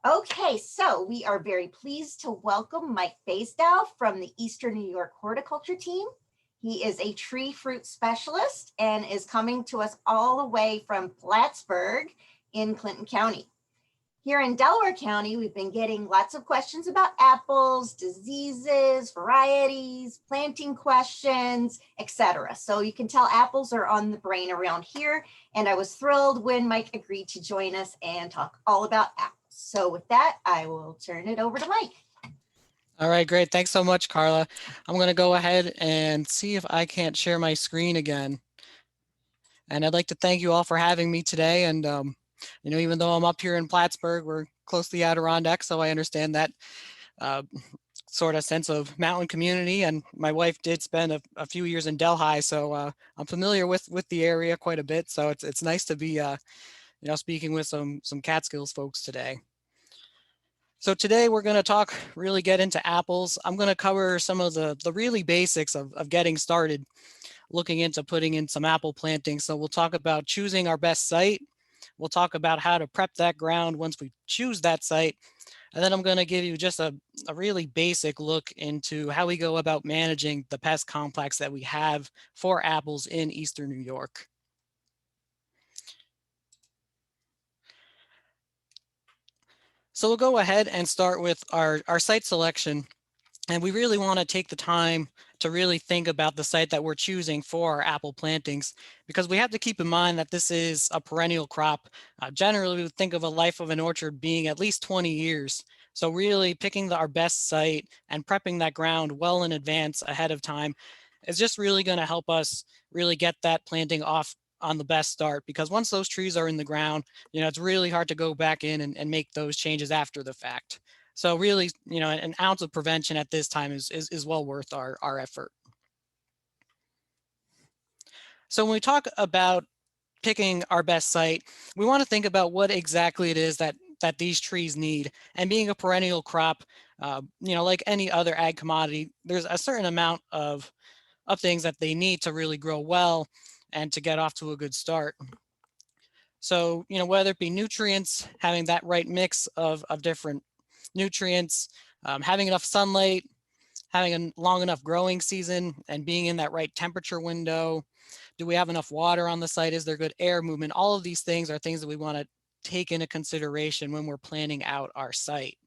Okay, so we are very pleased to welcome Mike Basedow from the Eastern New York Horticulture team. He is a tree fruit specialist and is coming to us all the way from Plattsburgh in Clinton County. Here in Delaware County, we've been getting lots of questions about apples, diseases, varieties, planting questions, etc. So you can tell apples are on the brain around here. And I was thrilled when Mike agreed to join us and talk all about apples. So with that, I will turn it over to Mike. All right, great. Thanks so much, Carla. I'm going to go ahead and see if I can't share my screen again. And I'd like to thank you all for having me today. And, even though I'm up here in Plattsburgh, we're close to the Adirondacks, so I understand that sort of sense of mountain community. And my wife did spend a few years in Delhi, so I'm familiar with the area quite a bit. So it's nice to be, speaking with some Catskills folks today. So today we're going to really get into apples. I'm going to cover some of the really basics of getting started, looking into putting in some apple planting. So we'll talk about choosing our best site. We'll talk about how to prep that ground once we choose that site. And then I'm going to give you just a really basic look into how we go about managing the pest complex that we have for apples in Eastern New York. So we'll go ahead and start with our site selection. And we really want to take the time to really think about the site that we're choosing for our apple plantings, because we have to keep in mind that this is a perennial crop. Generally, we would think of a life of an orchard being at least 20 years. So really picking our best site and prepping that ground well in advance ahead of time is just really going to help us really get that planting off on the best start, because once those trees are in the ground, it's really hard to go back in and make those changes after the fact. So really, an ounce of prevention at this time is well worth our effort. So when we talk about picking our best site, we want to think about what exactly it is that these trees need. And being a perennial crop, like any other ag commodity, there's a certain amount of things that they need to really grow well and to get off to a good start. So, whether it be nutrients, having that right mix of different nutrients, having enough sunlight, having a long enough growing season, and being in that right temperature window. Do we have enough water on the site? Is there good air movement? All of these things are things that we want to take into consideration when we're planning out our site.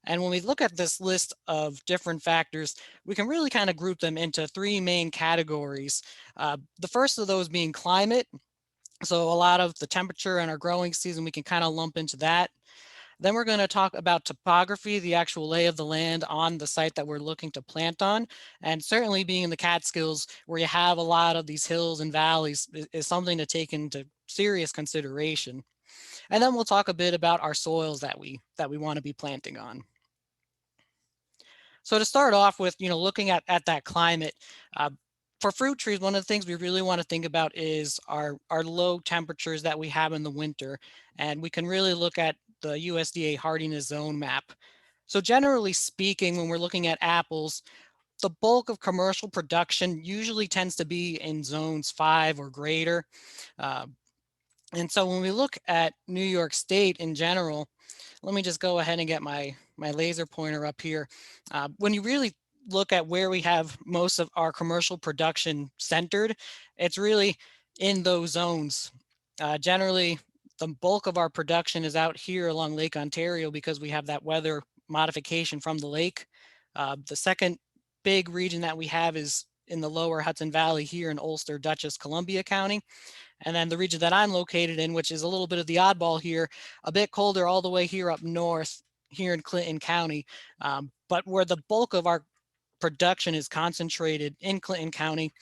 And when we look at this list of different factors, we can really kind of group them into three main categories. The first of those being climate. So a lot of the temperature and our growing season, we can kind of lump into that. Then we're going to talk about topography, the actual lay of the land on the site that we're looking to plant on. And certainly being in the Catskills, where you have a lot of these hills and valleys, is something to take into serious consideration. And then we'll talk a bit about our soils that we want to be planting on. So to start off with, looking at that climate, for fruit trees, one of the things we really want to think about is our low temperatures that we have in the winter. And we can really look at the USDA hardiness zone map. So generally speaking, when we're looking at apples, the bulk of commercial production usually tends to be in zones 5 or greater. And so when we look at New York State in general, let me just go ahead and get my laser pointer up here. When you really look at where we have most of our commercial production centered, it's really in those zones. Generally, the bulk of our production is out here along Lake Ontario because we have that weather modification from the lake. The second big region that we have is in the lower Hudson Valley here in Ulster, Dutchess, Columbia County. And then the region that I'm located in, which is a little bit of the oddball here, a bit colder all the way here up north, here in Clinton County. But where the bulk of our production is concentrated in Clinton County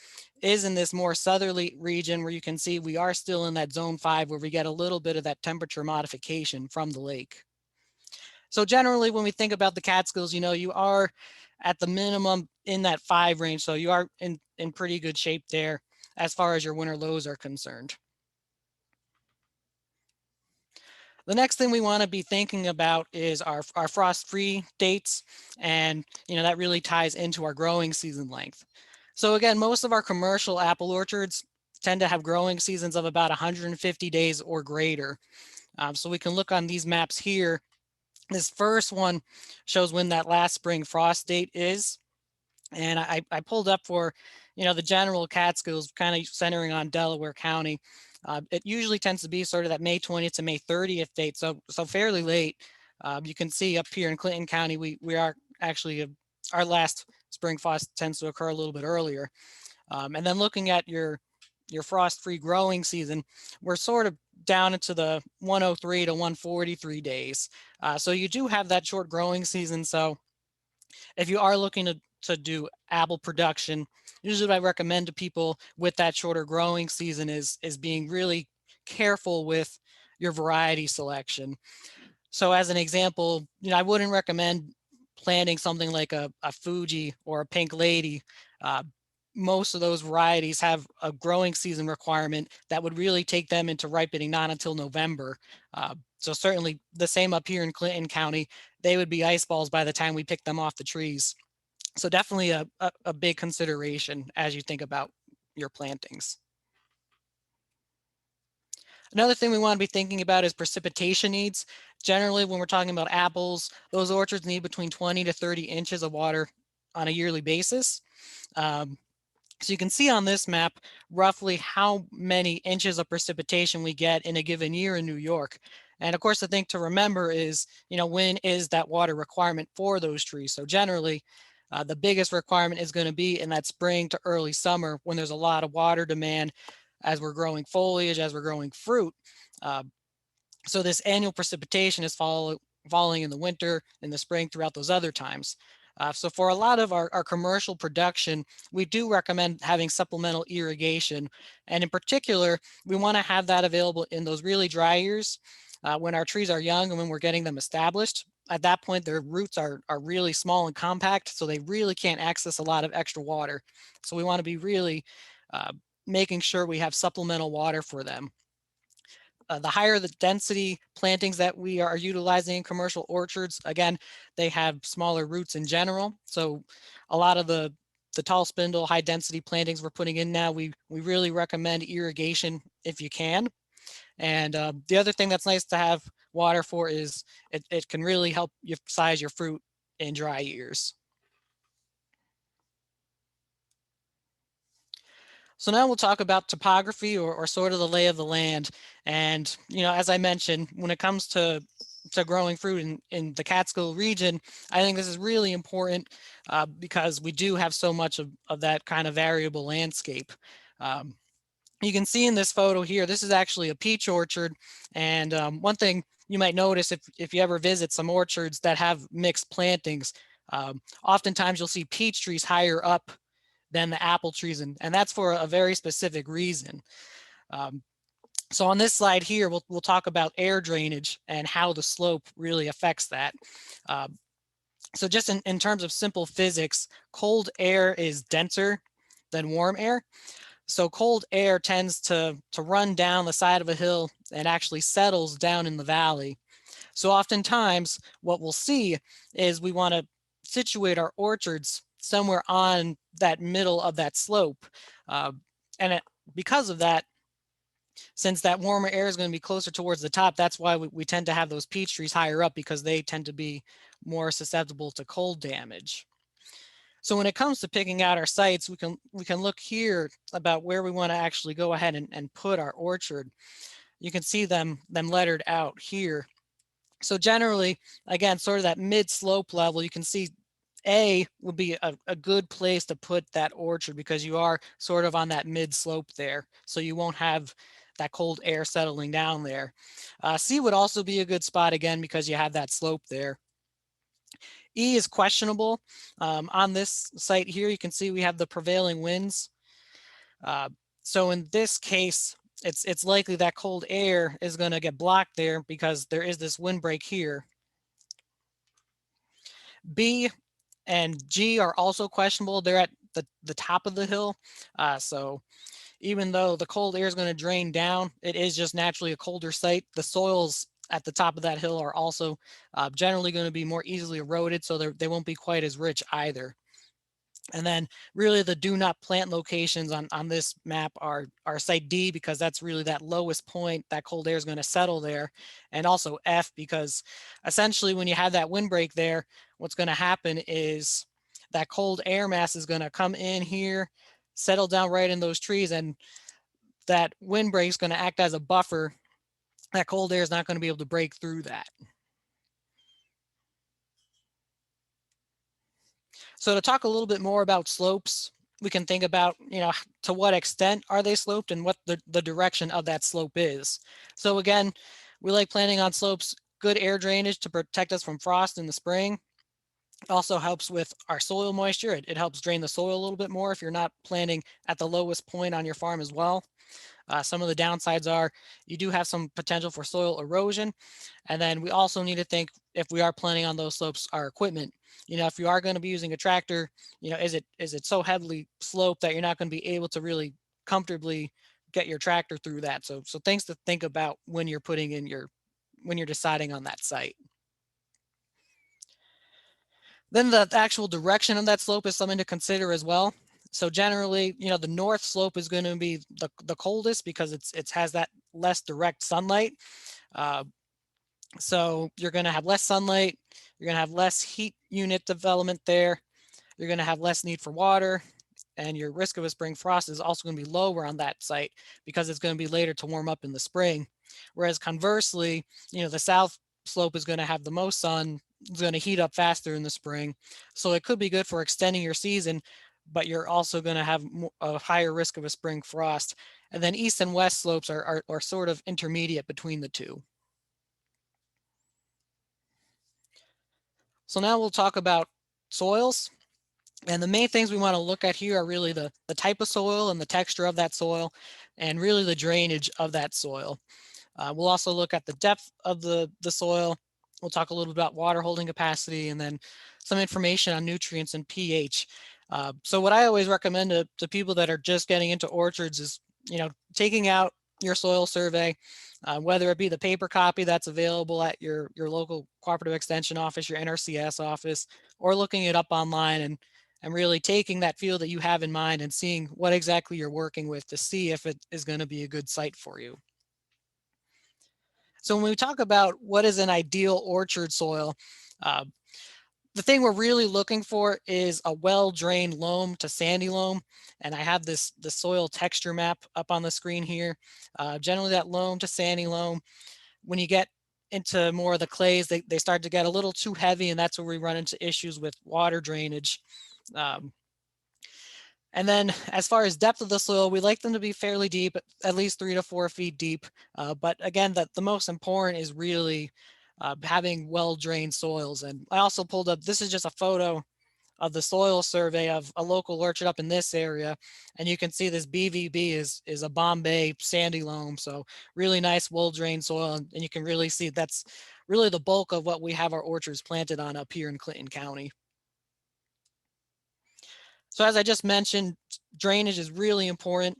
is in this more southerly region, where you can see we are still in that zone 5, where we get a little bit of that temperature modification from the lake. So generally, when we think about the Catskills, you are at the minimum in that 5 range. So you are in pretty good shape there as far as your winter lows are concerned. The next thing we want to be thinking about is our frost-free dates, and that really ties into our growing season length. So again, most of our commercial apple orchards tend to have growing seasons of about 150 days or greater. So we can look on these maps here This first one shows when that last spring frost date is. And I pulled up for, the general Catskills, kind of centering on Delaware County. It usually tends to be sort of that May 20th to May 30th date, so fairly late. You can see up here in Clinton County, we are actually, our last spring frost tends to occur a little bit earlier. And then looking at your frost-free growing season, we're sort of down into the 103 to 143 days. So you do have that short growing season. So if you are looking to do apple production, usually what I recommend to people with that shorter growing season is being really careful with your variety selection. So as an example, I wouldn't recommend planting something like a Fuji or a Pink Lady. Uh, Most of those varieties have a growing season requirement that would really take them into ripening not until November. So certainly the same up here in Clinton County, they would be ice balls by the time we pick them off the trees. So definitely a big consideration as you think about your plantings. Another thing we want to be thinking about is precipitation needs. Generally, when we're talking about apples, those orchards need between 20 to 30 inches of water on a yearly basis. So you can see on this map roughly how many inches of precipitation we get in a given year in New York. And of course, the thing to remember is, when is that water requirement for those trees? So generally, the biggest requirement is going to be in that spring to early summer when there's a lot of water demand as we're growing foliage, as we're growing fruit. Uh, so this annual precipitation is falling in the winter, in the spring, throughout those other times. So for a lot of our commercial production, we do recommend having supplemental irrigation. And in particular, we want to have that available in those really dry years when our trees are young and when we're getting them established. At that point, their roots are really small and compact, so they really can't access a lot of extra water. So we want to be really making sure we have supplemental water for them. The higher the density plantings that we are utilizing in commercial orchards, again, they have smaller roots in general. So a lot of the tall spindle, high density plantings we're putting in now, we really recommend irrigation if you can. And the other thing that's nice to have water for is it can really help you size your fruit in dry years. So now we'll talk about topography or sort of the lay of the land. And, as I mentioned, when it comes to growing fruit in the Catskill region, I think this is really important because we do have so much of that kind of variable landscape. Um, you can see in this photo here, this is actually a peach orchard. And one thing you might notice if you ever visit some orchards that have mixed plantings, oftentimes you'll see peach trees higher up than the apple trees, and that's for a very specific reason. Um, so on this slide here, we'll talk about air drainage and how the slope really affects that. So just in terms of simple physics, cold air is denser than warm air. So cold air tends to run down the side of a hill and actually settles down in the valley. So oftentimes what we'll see is we want to situate our orchards somewhere on that middle of that slope. And because of that, since that warmer air is going to be closer towards the top, that's why we tend to have those peach trees higher up, because they tend to be more susceptible to cold damage. So when it comes to picking out our sites, we can look here about where we want to actually go ahead and put our orchard. You can see them lettered out here. So generally, again, sort of that mid-slope level, you can see A would be a good place to put that orchard because you are sort of on that mid-slope there. So you won't have that cold air settling down there. C would also be a good spot, again, because you have that slope there. E is questionable. On this site here, you can see we have the prevailing winds. So in this case, it's likely that cold air is going to get blocked there because there is this windbreak here. B and G are also questionable. They're at the top of the hill. So even though the cold air is going to drain down, it is just naturally a colder site. The soils at the top of that hill are also generally going to be more easily eroded, so they won't be quite as rich either. And then really the do not plant locations on this map are site D, because that's really that lowest point that cold air is going to settle there. And also F, because essentially when you have that windbreak there, what's going to happen is that cold air mass is going to come in here, settle down right in those trees, and that windbreak is going to act as a buffer. That cold air is not going to be able to break through that. So to talk a little bit more about slopes, we can think about, to what extent are they sloped and what the direction of that slope is. So again, we like planting on slopes, good air drainage to protect us from frost in the spring. Also helps with our soil moisture. It helps drain the soil a little bit more if you're not planting at the lowest point on your farm as well. Some of the downsides are you do have some potential for soil erosion. And then we also need to think, if we are planning on those slopes, our equipment. If you are going to be using a tractor, is it so heavily sloped that you're not going to be able to really comfortably get your tractor through that? So things to think about when you're when you're deciding on that site. Then the actual direction of that slope is something to consider as well. So generally, the north slope is going to be the coldest because it has that less direct sunlight. So you're going to have less sunlight. You're going to have less heat unit development there. You're going to have less need for water. And your risk of a spring frost is also going to be lower on that site because it's going to be later to warm up in the spring. Whereas conversely, the south slope is going to have the most sun. It's going to heat up faster in the spring. So it could be good for extending your season, but you're also going to have a higher risk of a spring frost. And then east and west slopes are sort of intermediate between the two. So now we'll talk about soils. And the main things we want to look at here are really the type of soil and the texture of that soil, and really the drainage of that soil. We'll also look at the depth of the soil. We'll talk a little bit about water holding capacity, and then some information on nutrients and pH. So what I always recommend to people that are just getting into orchards is, taking out your soil survey, whether it be the paper copy that's available at your local cooperative extension office, your NRCS office, or looking it up online and really taking that field that you have in mind and seeing what exactly you're working with to see if it is going to be a good site for you. So when we talk about what is an ideal orchard soil, uh, the thing we're really looking for is a well-drained loam to sandy loam. And I have the soil texture map up on the screen here. Generally that loam to sandy loam, when you get into more of the clays, they start to get a little too heavy, and that's where we run into issues with water drainage. And then as far as depth of the soil, we like them to be fairly deep, at least 3 to 4 feet deep. But again, the most important is really having well-drained soils. And I also pulled up, this is just a photo of the soil survey of a local orchard up in this area. And you can see this BVB is a Bombay sandy loam. So really nice, well-drained soil. And you can really see that's really the bulk of what we have our orchards planted on up here in Clinton County. So as I just mentioned, drainage is really important.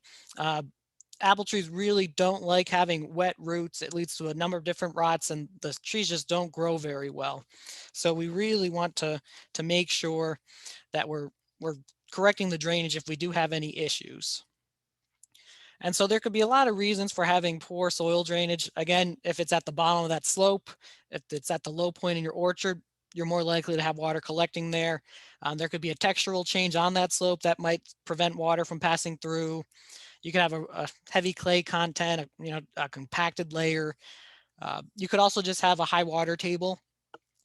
Apple trees really don't like having wet roots. It leads to a number of different rots, and the trees just don't grow very well. So we really want to make sure that we're correcting the drainage if we do have any issues. And so there could be a lot of reasons for having poor soil drainage. Again, if it's at the bottom of that slope, if it's at the low point in your orchard, you're more likely to have water collecting there. There could be a textural change on that slope that might prevent water from passing through. You could have a heavy clay content, a compacted layer. You could also just have a high water table.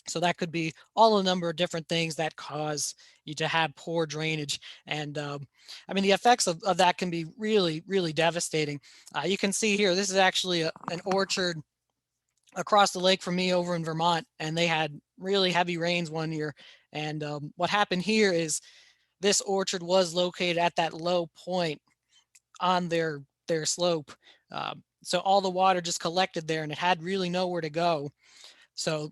So that could be all a number of different things that cause you to have poor drainage. And I mean, the effects of that can be really, really devastating. You can see here, this is actually an orchard across the lake from me over in Vermont, and they had really heavy rains one year. And what happened here is this orchard was located at that low point on their slope. So all the water just collected there, and it had really nowhere to go. So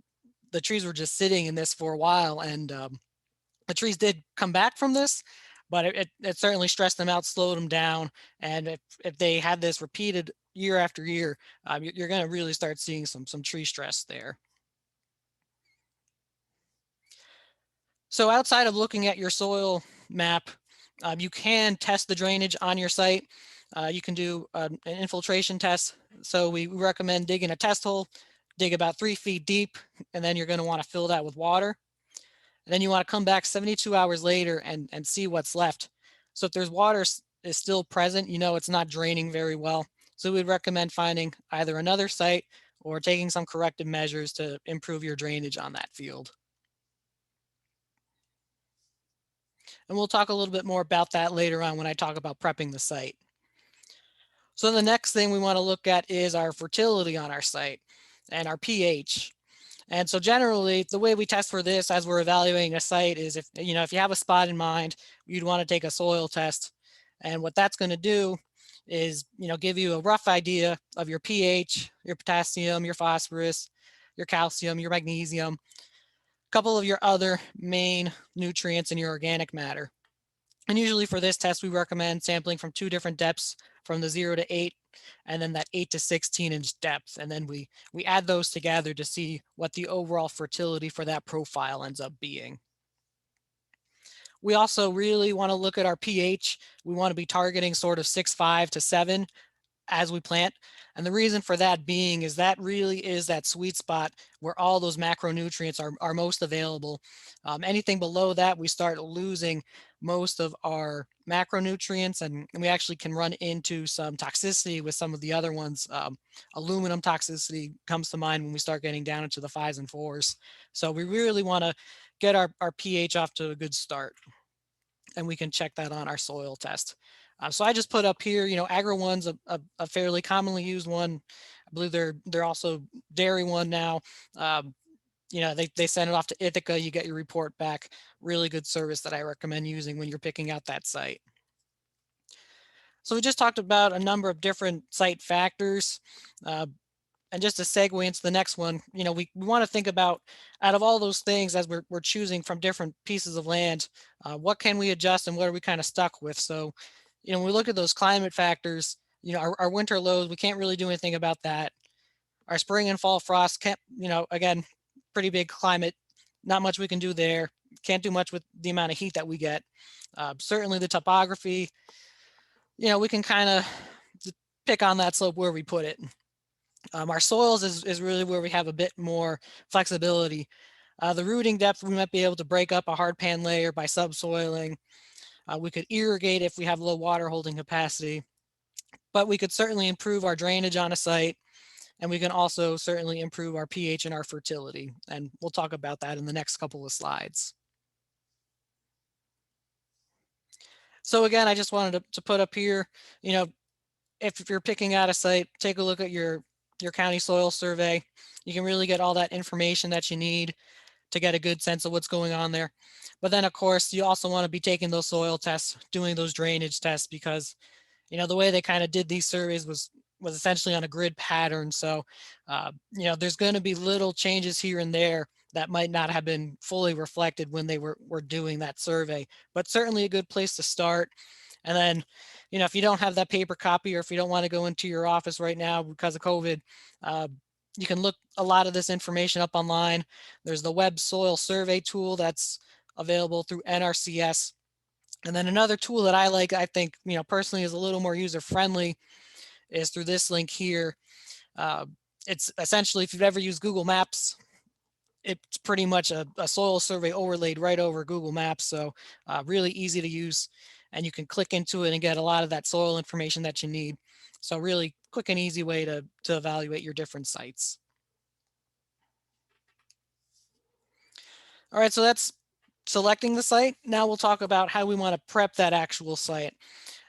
the trees were just sitting in this for a while, and the trees did come back from this, but it certainly stressed them out, slowed them down. And if they had this repeated year after year, you're going to really start seeing some tree stress there. So outside of looking at your soil map. You can test the drainage on your site. You can do an infiltration test. So we recommend digging a test hole, dig about 3 feet deep, and then you're going to want to fill that with water. And then you want to come back 72 hours later and see what's left. So if there's water is still present, you know it's not draining very well. So we'd recommend finding either another site or taking some corrective measures to improve your drainage on that field. And we'll talk a little bit more about that later on when I talk about prepping the site. So the next thing we want to look at is our fertility on our site and our pH. And so generally the way we test for this as we're evaluating a site is if you have a spot in mind, you'd want to take a soil test. And what that's going to do is, give you a rough idea of your pH, your potassium, your phosphorus, your calcium, your magnesium, a couple of your other main nutrients in your organic matter. And usually for this test, we recommend sampling from 2 different depths, from the 0 to 8, and then that 8 to 16-inch depth. And then we add those together to see what the overall fertility for that profile ends up being. We also really want to look at our pH. We want to be targeting sort of 6.5 to 7 as we plant. And the reason for that being is that really is that sweet spot where all those macronutrients are most available. Anything below that, we start losing most of our macronutrients, and we actually can run into some toxicity with some of the other ones. Aluminum toxicity comes to mind when we start getting down into the 5s and 4s. So we really want to get our pH off to a good start. And we can check that on our soil test. So I just put up here, Agri-One's a fairly commonly used one. I believe they're also Dairy One now. They send it off to Ithaca. You get your report back. Really good service that I recommend using when you're picking out that site. So we just talked about a number of different site factors. And just to segue into the next one, we want to think about, out of all those things as we're choosing from different pieces of land, what can we adjust and what are we kind of stuck with? So, when we look at those climate factors, our winter lows, we can't really do anything about that. Our spring and fall frost can't, again, pretty big climate, not much we can do there. Can't do much with the amount of heat that we get. Certainly the topography, we can kind of pick on that slope where we put it. Our soils is really where we have a bit more flexibility. The rooting depth, we might be able to break up a hard pan layer by subsoiling. We could irrigate if we have low water holding capacity, but we could certainly improve our drainage on a site, and we can also certainly improve our pH and our fertility. And we'll talk about that in the next couple of slides. So again, I just wanted to put up here, if you're picking out a site, take a look at your county soil survey. You can really get all that information that you need to get a good sense of what's going on there. But then of course, you also want to be taking those soil tests, doing those drainage tests, because the way they kind of did these surveys was essentially on a grid pattern. So there's going to be little changes here and there that might not have been fully reflected when they were doing that survey, but certainly a good place to start. And then, if you don't have that paper copy, or if you don't want to go into your office right now because of COVID, you can look a lot of this information up online. There's the web soil survey tool that's available through NRCS. And then another tool that I like, I think, personally is a little more user-friendly, is through this link here. It's essentially, if you've ever used Google Maps, it's pretty much a soil survey overlaid right over Google Maps. So really easy to use, and you can click into it and get a lot of that soil information that you need. So really quick and easy way to evaluate your different sites. All right, so that's selecting the site. Now we'll talk about how we want to prep that actual site.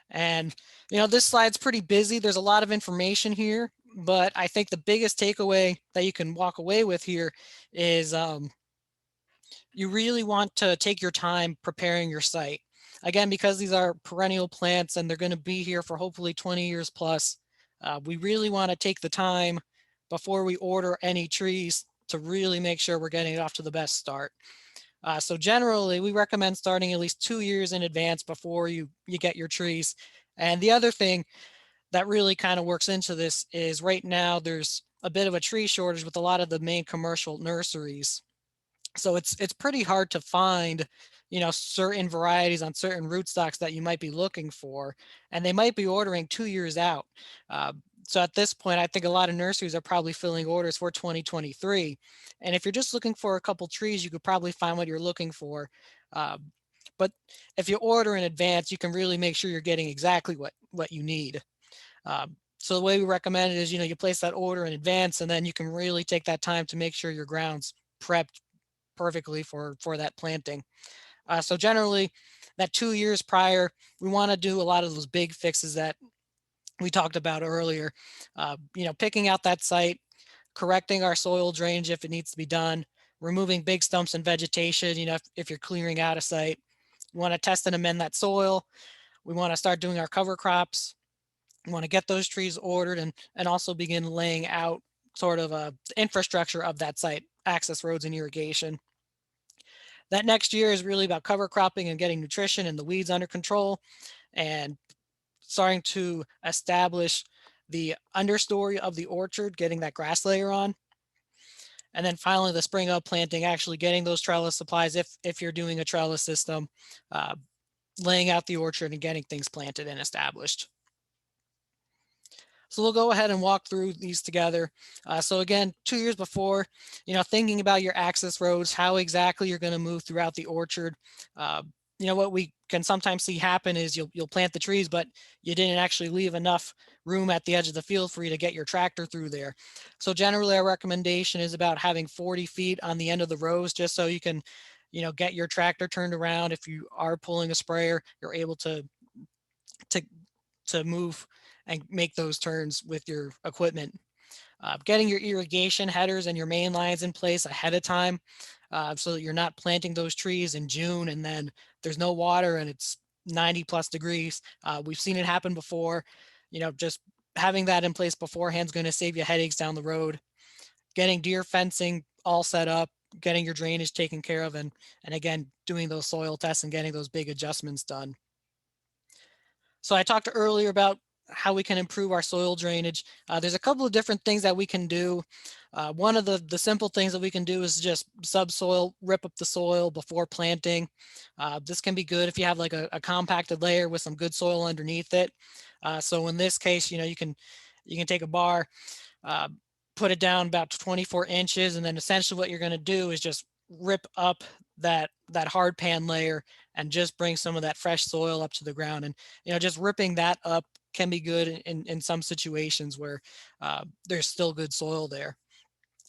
And, this slide's pretty busy. There's a lot of information here, but I think the biggest takeaway that you can walk away with here is you really want to take your time preparing your site. Again, because these are perennial plants and they're going to be here for hopefully 20 years plus, we really want to take the time before we order any trees to really make sure we're getting it off to the best start. So generally, we recommend starting at least 2 years in advance before you get your trees. And the other thing that really kind of works into this is right now there's a bit of a tree shortage with a lot of the main commercial nurseries. So it's pretty hard to find, certain varieties on certain rootstocks that you might be looking for, and they might be ordering 2 years out. Uh, so at this point, I think a lot of nurseries are probably filling orders for 2023. And if you're just looking for a couple trees, you could probably find what you're looking for. Uh, but if you order in advance, you can really make sure you're getting exactly what you need. So the way we recommend it is, you place that order in advance, and then you can really take that time to make sure your ground's prepped perfectly for that planting. So generally, that 2 years prior, we want to do a lot of those big fixes that we talked about earlier. Picking out that site, correcting our soil drainage if it needs to be done, removing big stumps and vegetation. If you're clearing out a site, we want to test and amend that soil. We want to start doing our cover crops. We want to get those trees ordered and also begin laying out sort of the infrastructure of that site, access roads and irrigation. That next year is really about cover cropping and getting nutrition and the weeds under control and starting to establish the understory of the orchard, getting that grass layer on. And then finally, the spring up planting, actually getting those trellis supplies if you're doing a trellis system, uh, laying out the orchard and getting things planted and established. So we'll go ahead and walk through these together. So again, 2 years before, thinking about your access roads, how exactly you're going to move throughout the orchard. Uh, what we can sometimes see happen is you'll plant the trees, but you didn't actually leave enough room at the edge of the field for you to get your tractor through there. So generally, our recommendation is about having 40 feet on the end of the rows, just so you can, get your tractor turned around. If you are pulling a sprayer, you're able to to move and make those turns with your equipment. Getting your irrigation headers and your main lines in place ahead of time, so that you're not planting those trees in June and then there's no water and it's 90+ degrees. We've seen it happen before. Just having that in place beforehand is going to save you headaches down the road. Getting deer fencing all set up, getting your drainage taken care of, and again, doing those soil tests and getting those big adjustments done. So I talked earlier about how we can improve our soil drainage. There's a couple of different things that we can do. One of the simple things that we can do is just subsoil, rip up the soil before planting. This can be good if you have like a compacted layer with some good soil underneath it. So in this case, you can take a bar, uh, put it down about 24 inches, and then essentially what you're going to do is just rip up that hard pan layer and just bring some of that fresh soil up to the ground. And just ripping that up can be good in some situations where there's still good soil there.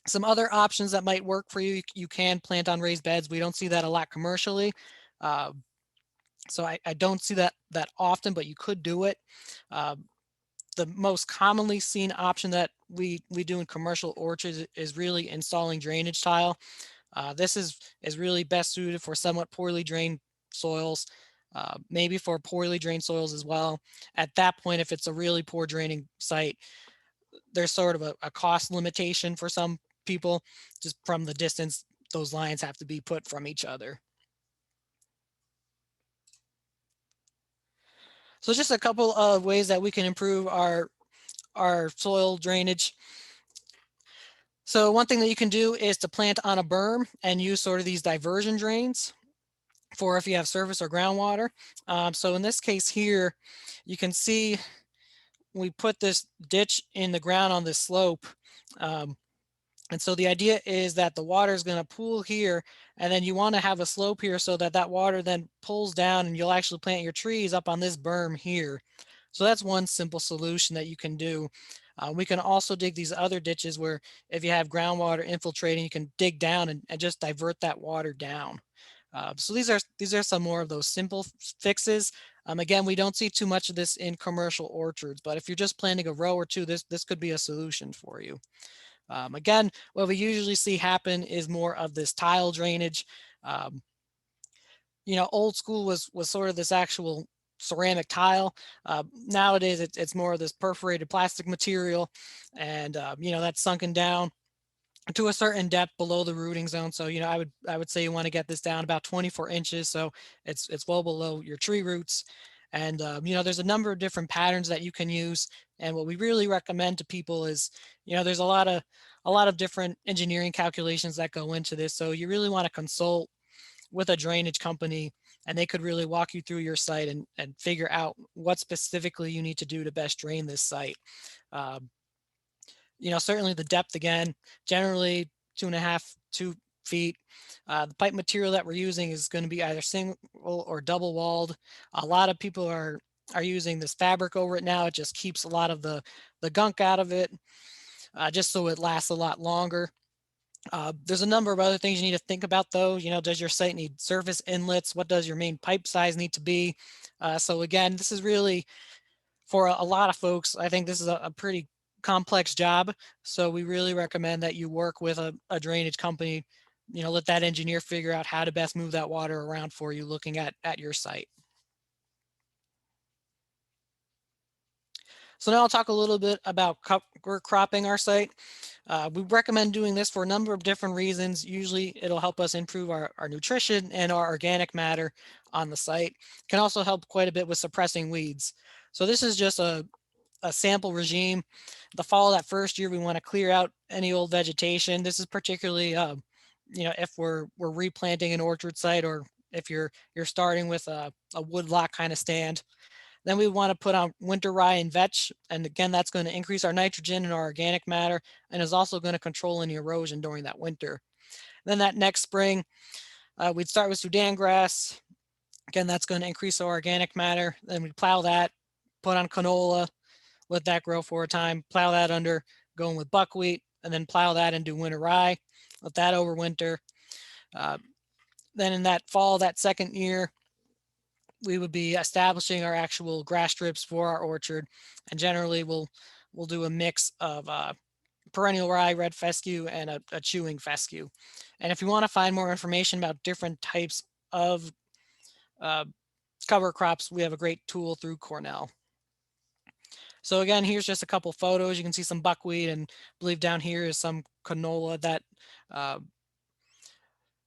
Some other options that might work for you, you can plant on raised beds. We don't see that a lot commercially. Uh, so I don't see that often, but you could do it. Uh, the most commonly seen option that we do in commercial orchards is really installing drainage tile. This is really best suited for somewhat poorly drained soils, maybe for poorly drained soils as well. At that point, if it's a really poor draining site, there's sort of a cost limitation for some people, just from the distance those lines have to be put from each other. So just a couple of ways that we can improve our soil drainage. So one thing that you can do is to plant on a berm and use sort of these diversion drains for if you have surface or groundwater. So in this case here, you can see we put this ditch in the ground on this slope. And so the idea is that the water is going to pool here, and then you want to have a slope here so that that water then pulls down and you'll actually plant your trees up on this berm here. So that's one simple solution that you can do. We can also dig these other ditches where if you have groundwater infiltrating, you can dig down and just divert that water down. So these are some more of those simple fixes. Again, we don't see too much of this in commercial orchards, but if you're just planting a row or two, this could be a solution for you. Again, what we usually see happen is more of this tile drainage. Um, Old school was sort of this actual ceramic tile. Nowadays, it's more of this perforated plastic material, and that's sunken down to a certain depth below the rooting zone. So I would say you want to get this down about 24 inches, so it's well below your tree roots. And, there's a number of different patterns that you can use. And what we really recommend to people is, there's a lot of different engineering calculations that go into this. So you really want to consult with a drainage company, and they could really walk you through your site and figure out what specifically you need to do to best drain this site. Um, certainly the depth again, generally 2.5, 2 feet. The pipe material that we're using is going to be either single or double walled. A lot of people are using this fabric over it now. It just keeps a lot of the gunk out of it, just so it lasts a lot longer. There's a number of other things you need to think about though. Does your site need surface inlets? What does your main pipe size need to be? So again, this is really for a lot of folks. I think this is a pretty complex job. So we really recommend that you work with a drainage company, let that engineer figure out how to best move that water around for you looking at your site. So now I'll talk a little bit about cover cropping our site. We recommend doing this for a number of different reasons. Usually it'll help us improve our nutrition and our organic matter on the site. It can also help quite a bit with suppressing weeds. So this is just a sample regime. The fall of that first year, we want to clear out any old vegetation. This is particularly, if we're replanting an orchard site, or if you're starting with a woodlot kind of stand. Then we want to put on winter rye and vetch. And again, that's going to increase our nitrogen and our organic matter, and is also going to control any erosion during that winter. Then that next spring, we'd start with Sudan grass. Again, that's going to increase our organic matter. Then we plow that, put on canola, let that grow for a time, plow that under, going with buckwheat, and then plow that into winter rye, let that overwinter. Then in that fall, that second year, we would be establishing our actual grass strips for our orchard, and generally we'll do a mix of perennial rye, red fescue, and a chewing fescue. And if you want to find more information about different types of cover crops, we have a great tool through Cornell. So again, here's just a couple photos. You can see some buckwheat, and I believe down here is some canola that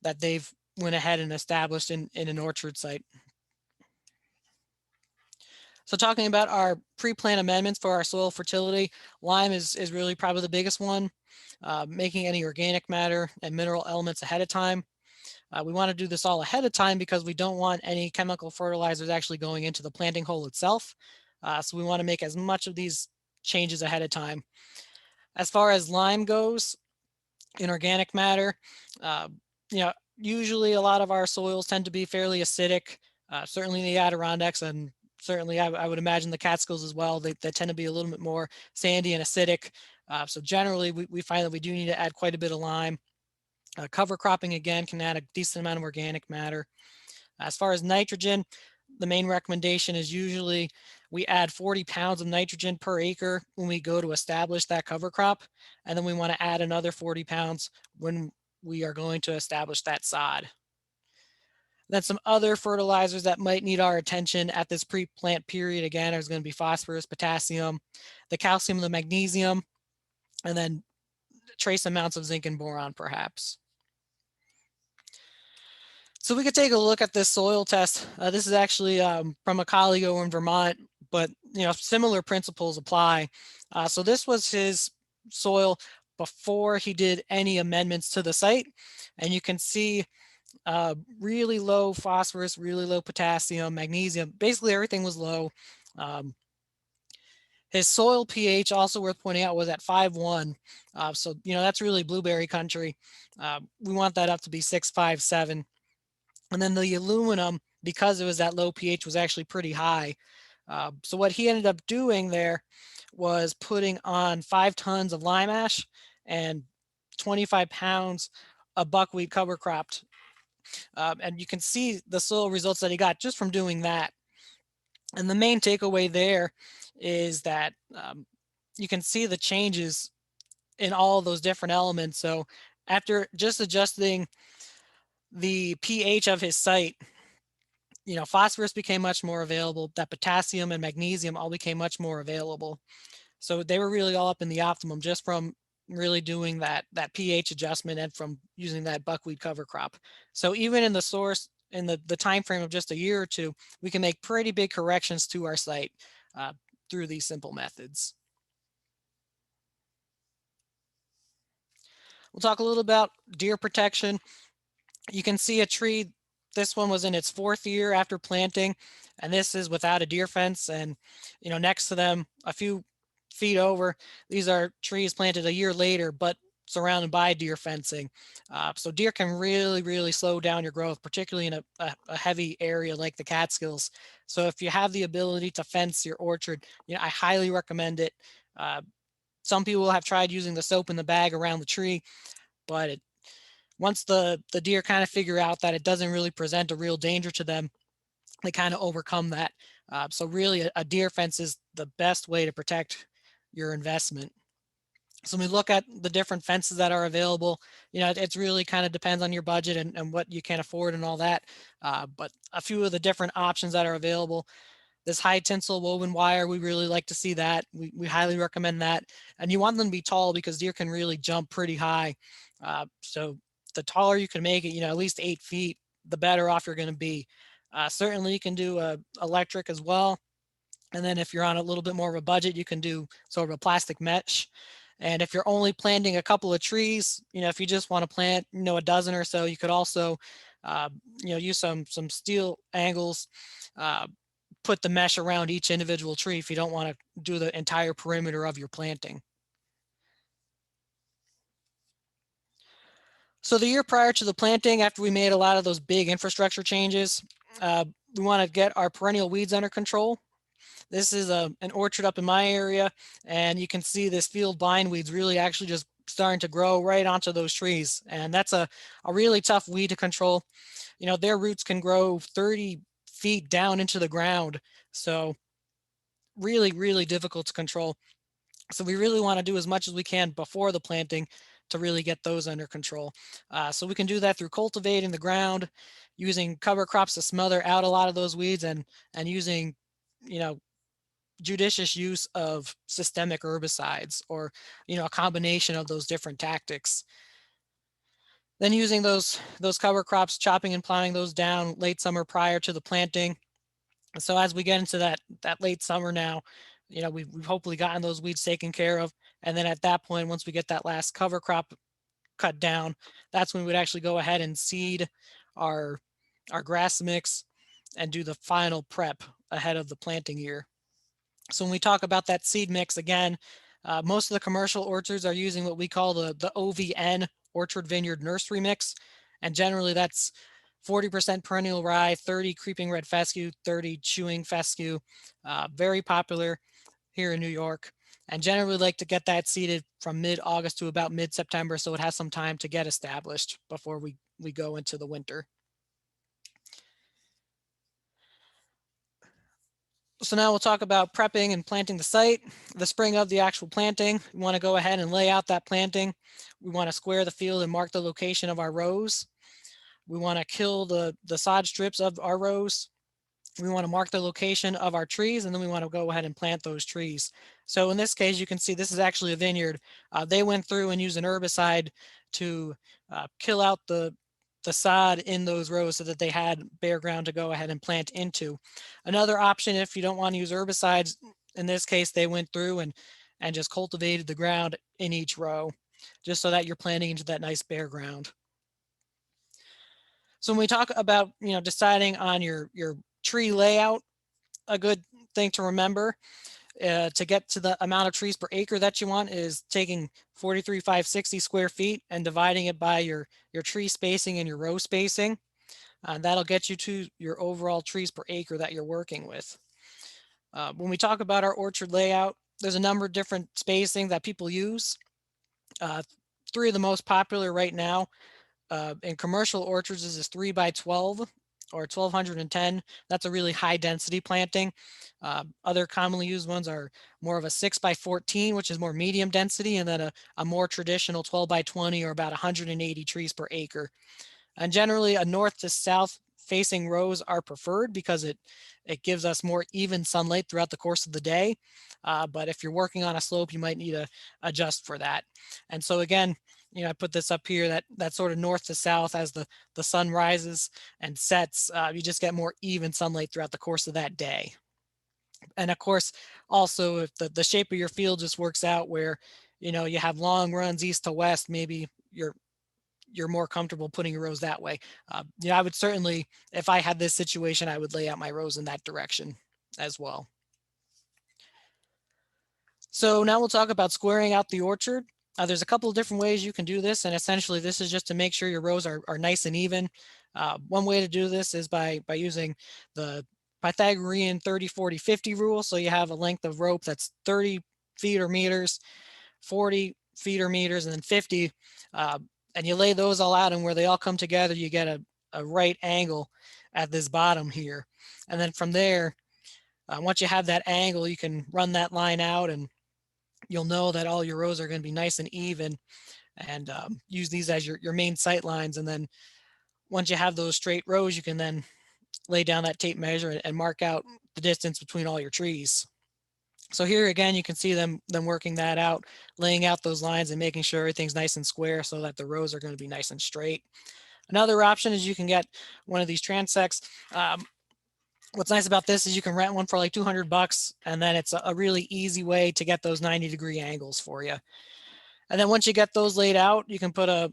that they've went ahead and established in an orchard site. So talking about our pre-plant amendments for our soil fertility, lime is really probably the biggest one, making any organic matter and mineral elements ahead of time. We want to do this all ahead of time because we don't want any chemical fertilizers actually going into the planting hole itself. So we want to make as much of these changes ahead of time. As far as lime goes, in organic matter, usually a lot of our soils tend to be fairly acidic, certainly in the Adirondacks, and certainly I would imagine the Catskills as well. They tend to be a little bit more sandy and acidic. So generally we find that we do need to add quite a bit of lime. Cover cropping, again, can add a decent amount of organic matter. As far as nitrogen, the main recommendation is usually we add 40 pounds of nitrogen per acre when we go to establish that cover crop. And then we want to add another 40 pounds when we are going to establish that sod. Then some other fertilizers that might need our attention at this pre-plant period, again, is going to be phosphorus, potassium, the calcium, the magnesium, and then trace amounts of zinc and boron, perhaps. So we could take a look at this soil test. This is actually from a colleague over in Vermont, but similar principles apply. So this was his soil before he did any amendments to the site, and you can see really low phosphorus, really low potassium, magnesium. Basically, everything was low. His soil pH, also worth pointing out, was at 5.1. So that's really blueberry country. We want that up to be 6.5, 7. And then the aluminum, because it was that low pH, was actually pretty high. So what he ended up doing there was putting on 5 tons of lime ash and 25 pounds of buckwheat cover cropped. And you can see the soil results that he got just from doing that. And the main takeaway there is that you can see the changes in all of those different elements. So after just adjusting the pH of his site, phosphorus became much more available. That potassium and magnesium all became much more available. So they were really all up in the optimum just from really doing that pH adjustment and from using that buckwheat cover crop. So even in the source in the time frame of just a year or two, we can make pretty big corrections to our site through these simple methods. We'll talk a little about deer protection. You can see a tree. This one was in its 4th year after planting, and this is without a deer fence. And next to them, a few feet over, these are trees planted a year later, but surrounded by deer fencing. So deer can really slow down your growth, particularly in a heavy area like the Catskills. So if you have the ability to fence your orchard, I highly recommend it. Some people have tried using the soap in the bag around the tree, but once the deer kind of figure out that it doesn't really present a real danger to them, they kind of overcome that. So really a deer fence is the best way to protect your investment. So when we look at the different fences that are available, it's really kind of depends on your budget and what you can afford and all that. But a few of the different options that are available, this high tensile woven wire, we really like to see that. We highly recommend that. And you want them to be tall because deer can really jump pretty high. So the taller you can make it, at least 8 feet, the better off you're going to be. Certainly you can do electric as well. And then if you're on a little bit more of a budget, you can do sort of a plastic mesh. And if you're only planting a couple of trees, if you just want to plant, a dozen or so, you could also, use some steel angles, put the mesh around each individual tree if you don't want to do the entire perimeter of your planting. So the year prior to the planting, after we made a lot of those big infrastructure changes, we want to get our perennial weeds under control. This is an orchard up in my area, and you can see this field bindweeds really actually just starting to grow right onto those trees. And that's a really tough weed to control. Their roots can grow 30 feet down into the ground. So really difficult to control. So we really want to do as much as we can before the planting to really get those under control. So we can do that through cultivating the ground, using cover crops to smother out a lot of those weeds, and using, judicious use of systemic herbicides, or, a combination of those different tactics. Then using those cover crops, chopping and plowing those down late summer prior to the planting. So as we get into that late summer now, we've hopefully gotten those weeds taken care of. And then at that point, once we get that last cover crop cut down, that's when we'd actually go ahead and seed our grass mix and do the final prep ahead of the planting year. So when we talk about that seed mix, again, most of the commercial orchards are using what we call the OVN, orchard vineyard nursery mix. And generally that's 40% perennial rye, 30 creeping red fescue, 30 chewing fescue. Very popular here in New York. And generally like to get that seeded from mid-August to about mid-September, so it has some time to get established before we go into the winter. So now we'll talk about prepping and planting the site. The spring of the actual planting, we want to go ahead and lay out that planting. We want to square the field and mark the location of our rows. We want to kill the sod strips of our rows. We want to mark the location of our trees, and then we want to go ahead and plant those trees. So in this case, you can see this is actually a vineyard. They went through and used an herbicide to kill out the sod in those rows so that they had bare ground to go ahead and plant into. Another option, if you don't want to use herbicides, in this case, they went through and just cultivated the ground in each row, just so that you're planting into that nice bare ground. So when we talk about, deciding on your tree layout, a good thing to remember to get to the amount of trees per acre that you want is taking 43,560 square feet and dividing it by your tree spacing and your row spacing. That'll get you to your overall trees per acre that you're working with. When we talk about our orchard layout, there's a number of different spacing that people use. 3 of the most popular right now in commercial orchards is 3 by 12 or 1210. That's a really high density planting. Other commonly used ones are more of a 6 by 14, which is more medium density, and then a more traditional 12 by 20 or about 180 trees per acre. And generally a north to south facing rows are preferred because it gives us more even sunlight throughout the course of the day. But if you're working on a slope, you might need to adjust for that. And so again, I put this up here, that sort of north to south as the sun rises and sets, you just get more even sunlight throughout the course of that day. And of course, also if the shape of your field just works out where, you have long runs east to west, maybe you're more comfortable putting your rows that way. I would certainly, if I had this situation, I would lay out my rows in that direction as well. So now we'll talk about squaring out the orchard. There's a couple of different ways you can do this, and essentially this is just to make sure your rows are nice and even. One way to do this is by using the Pythagorean 30, 40, 50 rule. So you have a length of rope that's 30 feet or meters, 40 feet or meters, and then 50. And you lay those all out, and where they all come together, you get a right angle at this bottom here. And then from there, once you have that angle, you can run that line out, and you'll know that all your rows are going to be nice and even, and use these as your main sight lines. And then once you have those straight rows, you can then lay down that tape measure and mark out the distance between all your trees. So here again, you can see them working that out, laying out those lines and making sure everything's nice and square so that the rows are going to be nice and straight. Another option is you can get one of these transects. What's nice about this is you can rent one for like $200, and then it's a really easy way to get those 90-degree angles for you. And then once you get those laid out, you can put a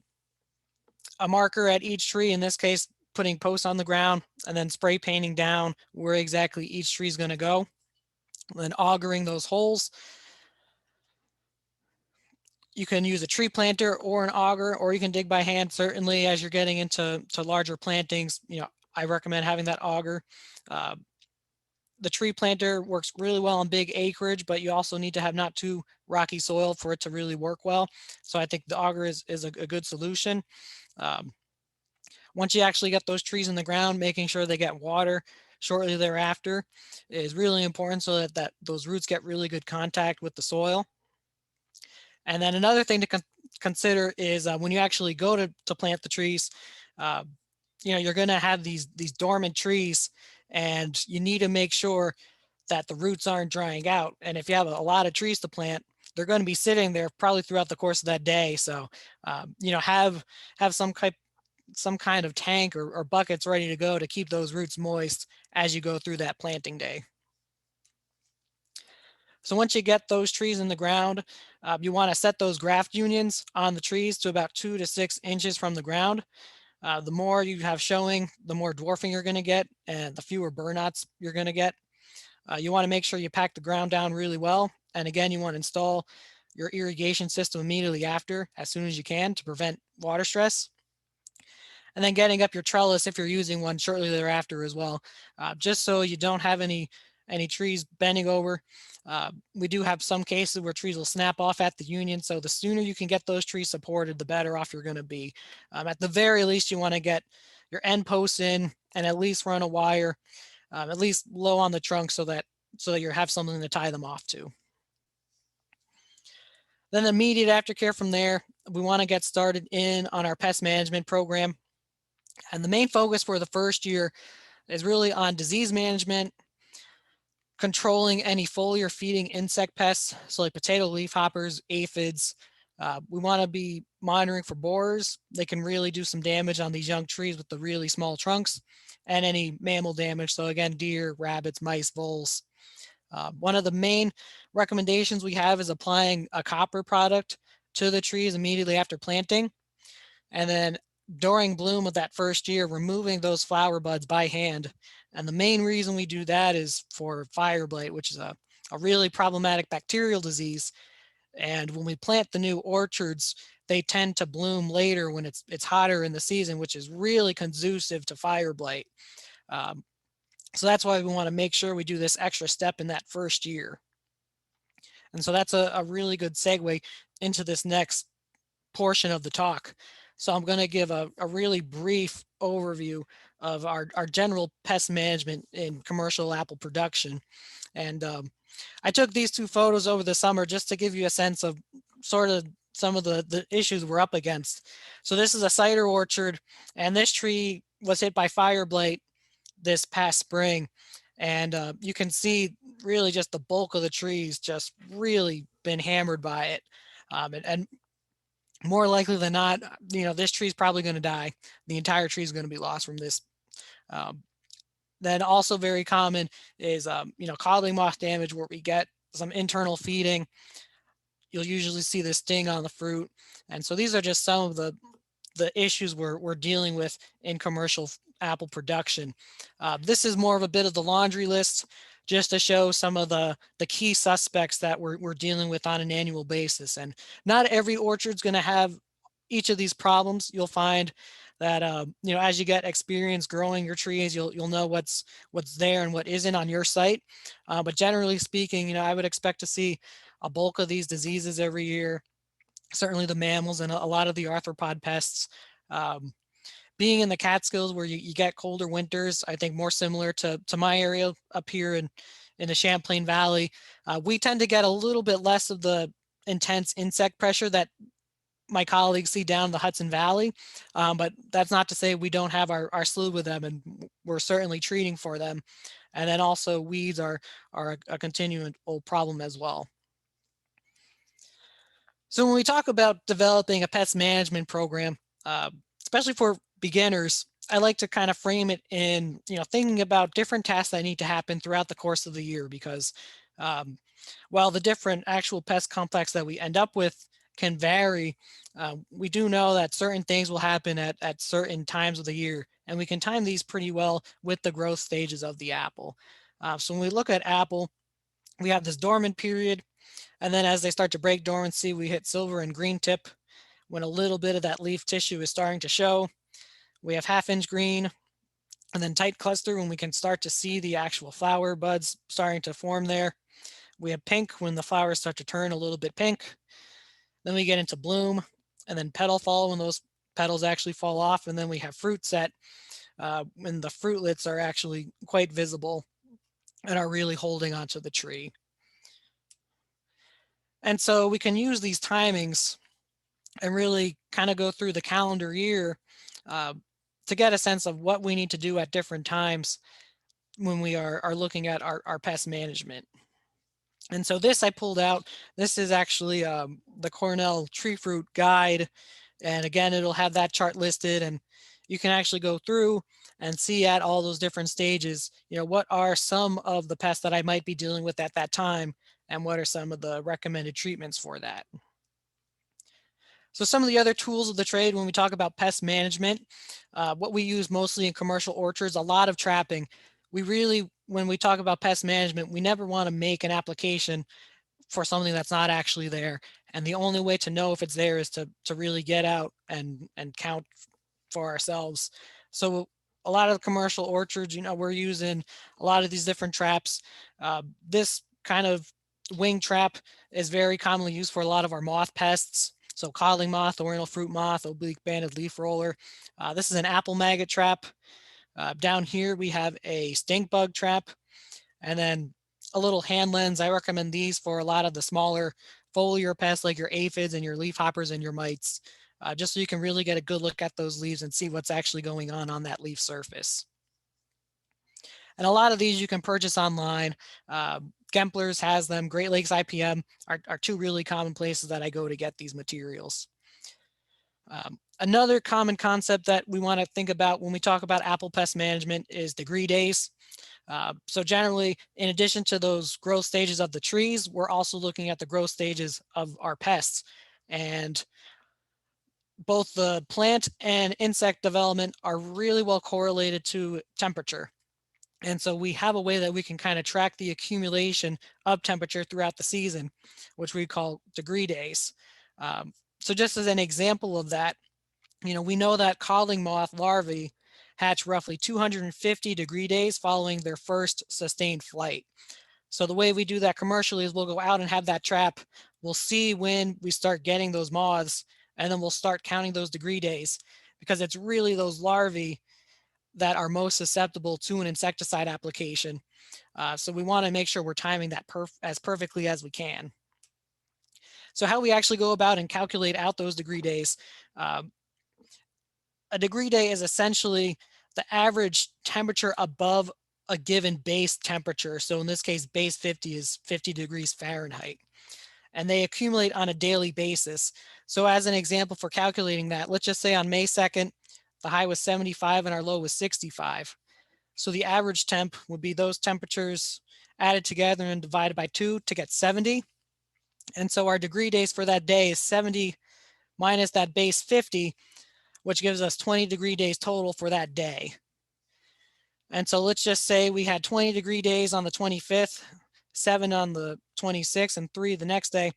marker at each tree, in this case, putting posts on the ground, and then spray painting down where exactly each tree is going to go, and then augering those holes. You can use a tree planter or an auger, or you can dig by hand. Certainly, as you're getting into larger plantings, I recommend having that auger. The tree planter works really well on big acreage, but you also need to have not too rocky soil for it to really work well. So I think the auger is a good solution. Once you actually get those trees in the ground, making sure they get water shortly thereafter is really important, so that those roots get really good contact with the soil. And then another thing to consider is when you actually go to plant the trees, you're going to have these dormant trees, and you need to make sure that the roots aren't drying out. And if you have a lot of trees to plant, they're going to be sitting there probably throughout the course of that day. So, have some kind of tank or buckets ready to go to keep those roots moist as you go through that planting day. So once you get those trees in the ground, you want to set those graft unions on the trees to about 2 to 6 inches from the ground. The more you have showing, the more dwarfing you're going to get, and the fewer burnouts you're going to get. You want to make sure you pack the ground down really well. And again, you want to install your irrigation system immediately after, as soon as you can, to prevent water stress. And then getting up your trellis, if you're using one, shortly thereafter as well, just so you don't have any trees bending over. We do have some cases where trees will snap off at the union, so the sooner you can get those trees supported, the better off you're going to be. At the very least, you want to get your end posts in and at least run a wire, at least low on the trunk, so that you have something to tie them off to. Then immediate aftercare from there, we want to get started in on our pest management program. And the main focus for the first year is really on disease management, controlling any foliar feeding insect pests, so like potato leafhoppers, aphids. We want to be monitoring for borers. They can really do some damage on these young trees with the really small trunks, and any mammal damage. So again, deer, rabbits, mice, voles. One of the main recommendations we have is applying a copper product to the trees immediately after planting. And then during bloom of that first year, removing those flower buds by hand. And the main reason we do that is for fire blight, which is a really problematic bacterial disease. And when we plant the new orchards, they tend to bloom later when it's hotter in the season, which is really conducive to fire blight. So that's why we want to make sure we do this extra step in that first year. And so that's a really good segue into this next portion of the talk. So I'm going to give a really brief overview of our general pest management in commercial apple production. And I took these two photos over the summer just to give you a sense of sort of some of the issues we're up against. So this is a cider orchard, and this tree was hit by fire blight this past spring. And you can see really just the bulk of the trees just really been hammered by it. And more likely than not, this tree is probably going to die. The entire tree is going to be lost from this. Um, then also very common is, codling moth damage, where we get some internal feeding. You'll usually see this sting on the fruit. And so these are just some of the issues we're dealing with in commercial apple production. This is more of a bit of the laundry list, just to show some of the key suspects that we're dealing with on an annual basis. And not every orchard's going to have each of these problems. You'll find that as you get experience growing your trees, you'll know what's there and what isn't on your site. But generally speaking, I would expect to see a bulk of these diseases every year. Certainly the mammals and a lot of the arthropod pests. Um, Being in the Catskills, where you get colder winters, I think more similar to my area up here in the Champlain Valley, we tend to get a little bit less of the intense insect pressure that my colleagues see down the Hudson Valley. But that's not to say we don't have our slew with them, and we're certainly treating for them. And then also weeds are a continual problem as well. So when we talk about developing a pest management program, especially for beginners, I like to kind of frame it in, thinking about different tasks that need to happen throughout the course of the year, because while the different actual pest complex that we end up with can vary, we do know that certain things will happen at certain times of the year, and we can time these pretty well with the growth stages of the apple. So when we look at apple, we have this dormant period, and then as they start to break dormancy, we hit silver and green tip when a little bit of that leaf tissue is starting to show. We have half-inch green, and then tight cluster when we can start to see the actual flower buds starting to form there. We have pink when the flowers start to turn a little bit pink. Then we get into bloom, and then petal fall when those petals actually fall off. And then we have fruit set when the fruitlets are actually quite visible and are really holding onto the tree. And so we can use these timings and really kind of go through the calendar year to get a sense of what we need to do at different times when we are looking at our pest management. And so this I pulled out. This is actually the Cornell tree fruit guide. And again, it'll have that chart listed, and you can actually go through and see at all those different stages, what are some of the pests that I might be dealing with at that time, and what are some of the recommended treatments for that. So some of the other tools of the trade when we talk about pest management, what we use mostly in commercial orchards, a lot of trapping. We really, when we talk about pest management, we never want to make an application for something that's not actually there. And the only way to know if it's there is to really get out and count for ourselves. So a lot of the commercial orchards, we're using a lot of these different traps. This kind of wing trap is very commonly used for a lot of our moth pests. So codling moth, oriental fruit moth, oblique banded leaf roller. This is an apple maggot trap. Down here we have a stink bug trap, and then a little hand lens. I recommend these for a lot of the smaller foliar pests like your aphids and your leaf hoppers and your mites, just so you can really get a good look at those leaves and see what's actually going on that leaf surface. And a lot of these you can purchase online. Gempler's has them. Great Lakes IPM are two really common places that I go to get these materials. Another common concept that we want to think about when we talk about apple pest management is degree days. So generally, in addition to those growth stages of the trees, we're also looking at the growth stages of our pests. And both the plant and insect development are really well correlated to temperature. And so we have a way that we can kind of track the accumulation of temperature throughout the season, which we call degree days. So just as an example of that, we know that codling moth larvae hatch roughly 250 degree days following their first sustained flight. So the way we do that commercially is we'll go out and have that trap. We'll see when we start getting those moths, and then we'll start counting those degree days, because it's really those larvae that are most susceptible to an insecticide application. So we want to make sure we're timing that as perfectly as we can. So how we actually go about and calculate out those degree days. A degree day is essentially the average temperature above a given base temperature. So in this case, base 50 is 50 degrees Fahrenheit. and they accumulate on a daily basis. So as an example for calculating that, let's just say on May 2nd, the high was 75 and our low was 65. So the average temp would be those temperatures added together and divided by 2 to get 70. And so our degree days for that day is 70 minus that base 50, which gives us 20 degree days total for that day. And so let's just say we had 20 degree days on the 25th, 7 on the 26th, and 3 the next day.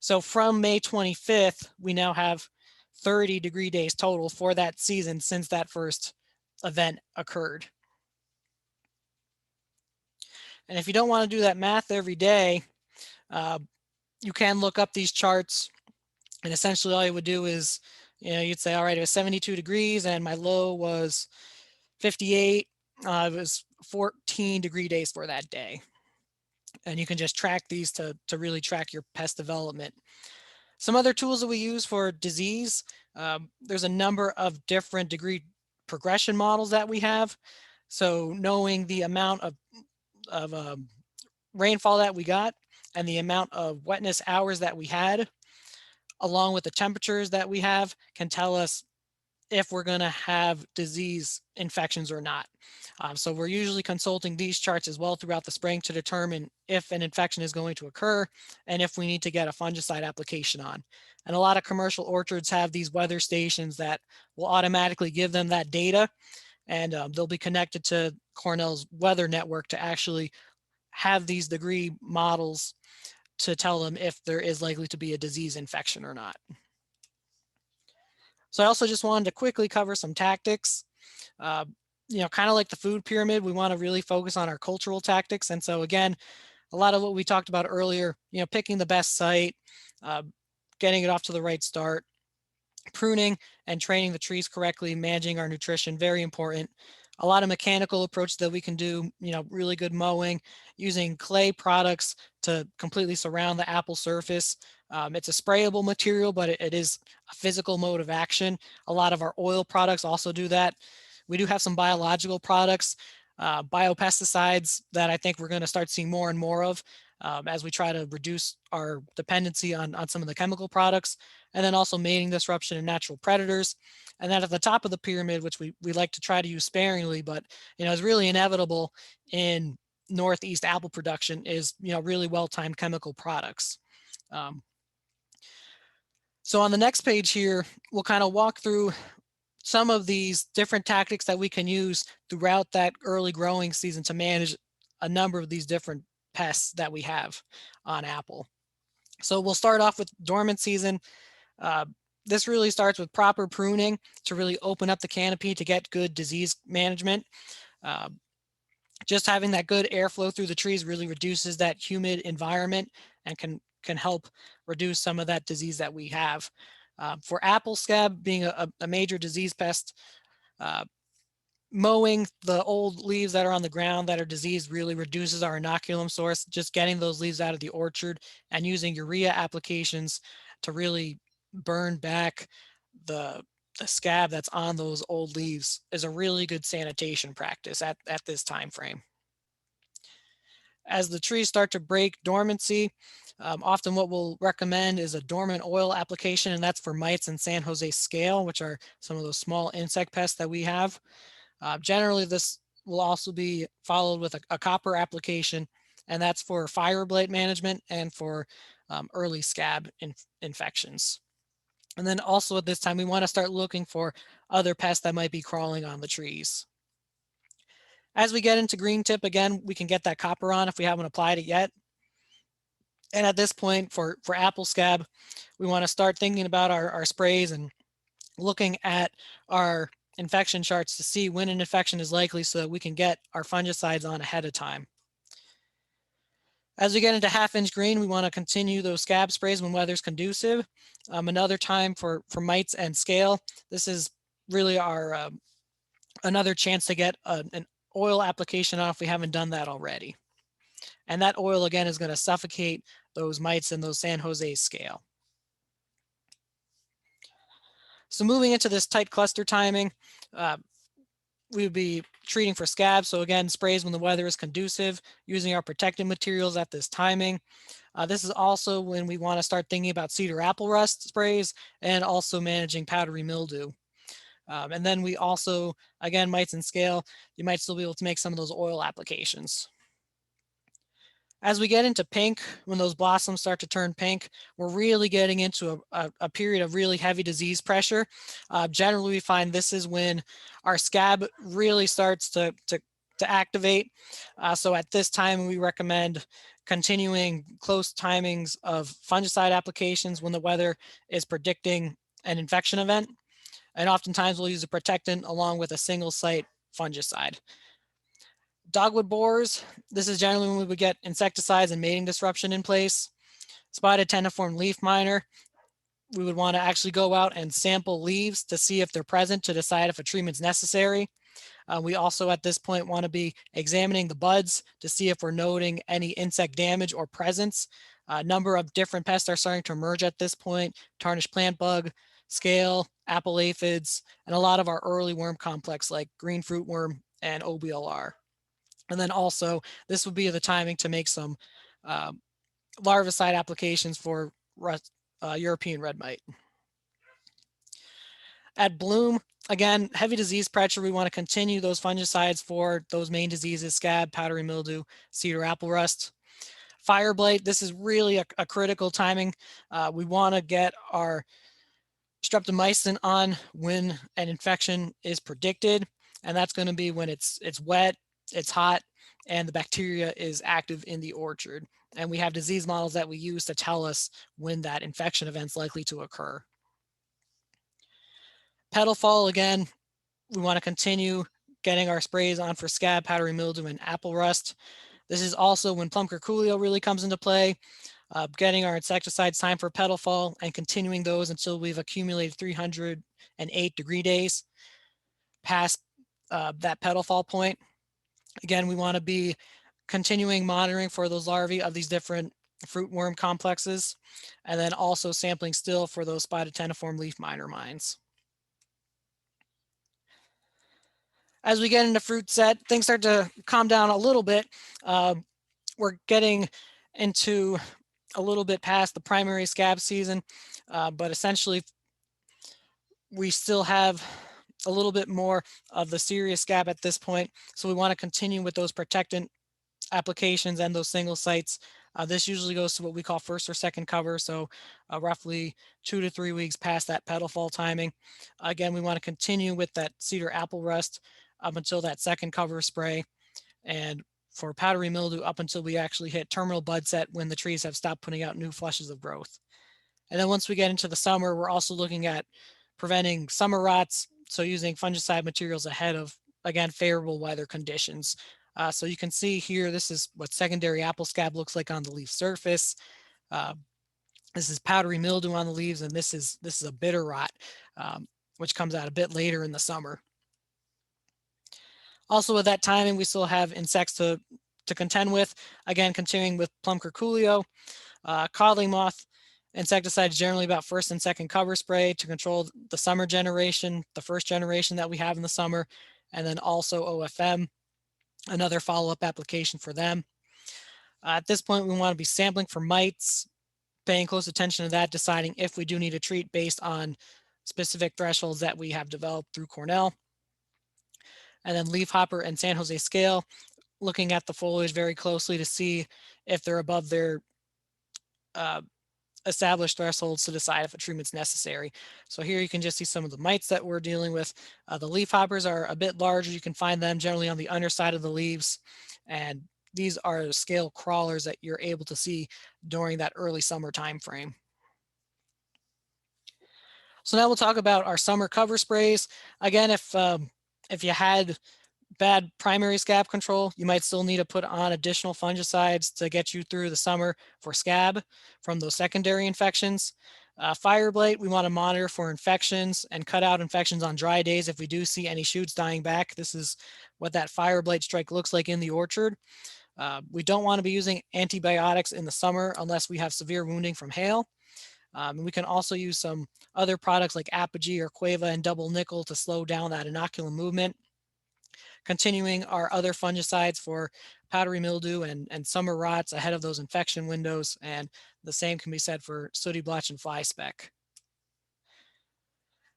So from May 25th, we now have 30 degree days total for that season since that first event occurred. And if you don't want to do that math every day, you can look up these charts, and essentially all you would do is, you'd say, all right, it was 72 degrees and my low was 58. It was 14 degree days for that day. And you can just track these to really track your pest development. Some other tools that we use for disease, there's a number of different degree progression models that we have. So knowing the amount of rainfall that we got and the amount of wetness hours that we had, along with the temperatures that we have, can tell us if we're going to have disease infections or not. So we're usually consulting these charts as well throughout the spring to determine if an infection is going to occur and if we need to get a fungicide application on. And a lot of commercial orchards have these weather stations that will automatically give them that data, and they'll be connected to Cornell's weather network to actually have these degree models to tell them if there is likely to be a disease infection or not. So I also just wanted to quickly cover some tactics. Kind of like the food pyramid, we want to really focus on our cultural tactics. And so again, a lot of what we talked about earlier, picking the best site, getting it off to the right start, pruning and training the trees correctly, managing our nutrition, very important. A lot of mechanical approaches that we can do, really good mowing, using clay products to completely surround the apple surface. It's a sprayable material, but it is a physical mode of action. A lot of our oil products also do that. We do have some biological products, biopesticides that I think we're going to start seeing more and more of as we try to reduce our dependency on some of the chemical products, and then also mating disruption and natural predators. And then at the top of the pyramid, which we like to try to use sparingly, but is really inevitable in Northeast apple production, is really well-timed chemical products. So on the next page here, we'll kind of walk through some of these different tactics that we can use throughout that early growing season to manage a number of these different pests that we have on apple. So we'll start off with dormant season. This really starts with proper pruning to really open up the canopy to get good disease management. Just having that good airflow through the trees really reduces that humid environment and can help reduce some of that disease that we have. For apple scab being a major disease pest, mowing the old leaves that are on the ground that are diseased really reduces our inoculum source. Just getting those leaves out of the orchard and using urea applications to really burn back the scab that's on those old leaves is a really good sanitation practice at this time frame. As the trees start to break dormancy, often what we'll recommend is a dormant oil application, and that's for mites and San Jose scale, which are some of those small insect pests that we have. Generally, this will also be followed with a copper application, and that's for fire blight management and for early scab infections. And then also at this time, we want to start looking for other pests that might be crawling on the trees. As we get into green tip, again, we can get that copper on if we haven't applied it yet. And at this point, for apple scab, we want to start thinking about our sprays and looking at our infection charts to see when an infection is likely so that we can get our fungicides on ahead of time. As we get into half-inch green, we want to continue those scab sprays when weather's conducive. Another time for mites and scale, this is really our another chance to get an oil application on if we haven't done that already. And that oil, again, is going to suffocate those mites and those San Jose scale. So moving into this tight cluster timing, we would be treating for scab. So again, sprays when the weather is conducive, using our protective materials at this timing. This is also when we want to start thinking about cedar apple rust sprays and also managing powdery mildew. And then we also, again, mites and scale, you might still be able to make some of those oil applications. As we get into pink, when those blossoms start to turn pink, we're really getting into a period of really heavy disease pressure. Generally, we find this is when our scab really starts to activate. So at this time, we recommend continuing close timings of fungicide applications when the weather is predicting an infection event. And oftentimes we'll use a protectant along with a single site fungicide. Dogwood borers, this is generally when we would get insecticides and mating disruption in place. Spotted tendiform leaf miner, we would want to actually go out and sample leaves to see if they're present to decide if a treatment's necessary. We also at this point want to be examining the buds to see if we're noting any insect damage or presence. A number of different pests are starting to emerge at this point: tarnished plant bug, scale, apple aphids, and a lot of our early worm complex like green fruit worm and OBLR. And then also, this would be the timing to make some larvicide applications for European red mite. At bloom, again, heavy disease pressure, we want to continue those fungicides for those main diseases: scab, powdery mildew, cedar apple rust. Fire blight, this is really a critical timing. We want to get our streptomycin on when an infection is predicted, and that's going to be when it's wet, it's hot, and the bacteria is active in the orchard. And we have disease models that we use to tell us when that infection event is likely to occur. Petal fall, again, we want to continue getting our sprays on for scab, powdery mildew, and apple rust. This is also when plum curculio really comes into play. Getting our insecticides time for petal fall and continuing those until we've accumulated 308 degree days past that petal fall point. Again, we want to be continuing monitoring for those larvae of these different fruit worm complexes, and then also sampling still for those spotted tendiform leaf miner mines. As we get into fruit set, things start to calm down a little bit. We're getting into a little bit past the primary scab season, but essentially we still have a little bit more of the serious scab at this point. So we want to continue with those protectant applications and those single sites. This usually goes to what we call first or second cover, so roughly 2 to 3 weeks past that petal fall timing. Again, we want to continue with that cedar apple rust up until that second cover spray, and for powdery mildew up until we actually hit terminal bud set when the trees have stopped putting out new flushes of growth. And then once we get into the summer, we're also looking at preventing summer rots, so using fungicide materials ahead of, again, favorable weather conditions. So you can see here, this is what secondary apple scab looks like on the leaf surface. This is powdery mildew on the leaves, and this is a bitter rot, which comes out a bit later in the summer. Also with that timing, we still have insects to contend with. Again, continuing with plum curculio, codling moth. Insecticides generally about first and second cover spray to control the summer generation, the first generation that we have in the summer, and then also OFM, another follow-up application for them. At this point, we want to be sampling for mites, paying close attention to that, deciding if we do need to treat based on specific thresholds that we have developed through Cornell. And then leafhopper and San Jose scale, looking at the foliage very closely to see if they're above their established thresholds to decide if a treatment's necessary. So here you can just see some of the mites that we're dealing with. The leafhoppers are a bit larger. You can find them generally on the underside of the leaves, and these are scale crawlers that you're able to see during that early summer time frame. So now we'll talk about our summer cover sprays. Again, if you had bad primary scab control, you might still need to put on additional fungicides to get you through the summer for scab from those secondary infections. Fire blight, we want to monitor for infections and cut out infections on dry days if we do see any shoots dying back. This is what that fire blight strike looks like in the orchard. We don't want to be using antibiotics in the summer unless we have severe wounding from hail. And we can also use some other products like Apogee or Quava and double nickel to slow down that inoculum movement. continuing our other fungicides for powdery mildew and summer rots ahead of those infection windows. And the same can be said for sooty blotch and fly speck.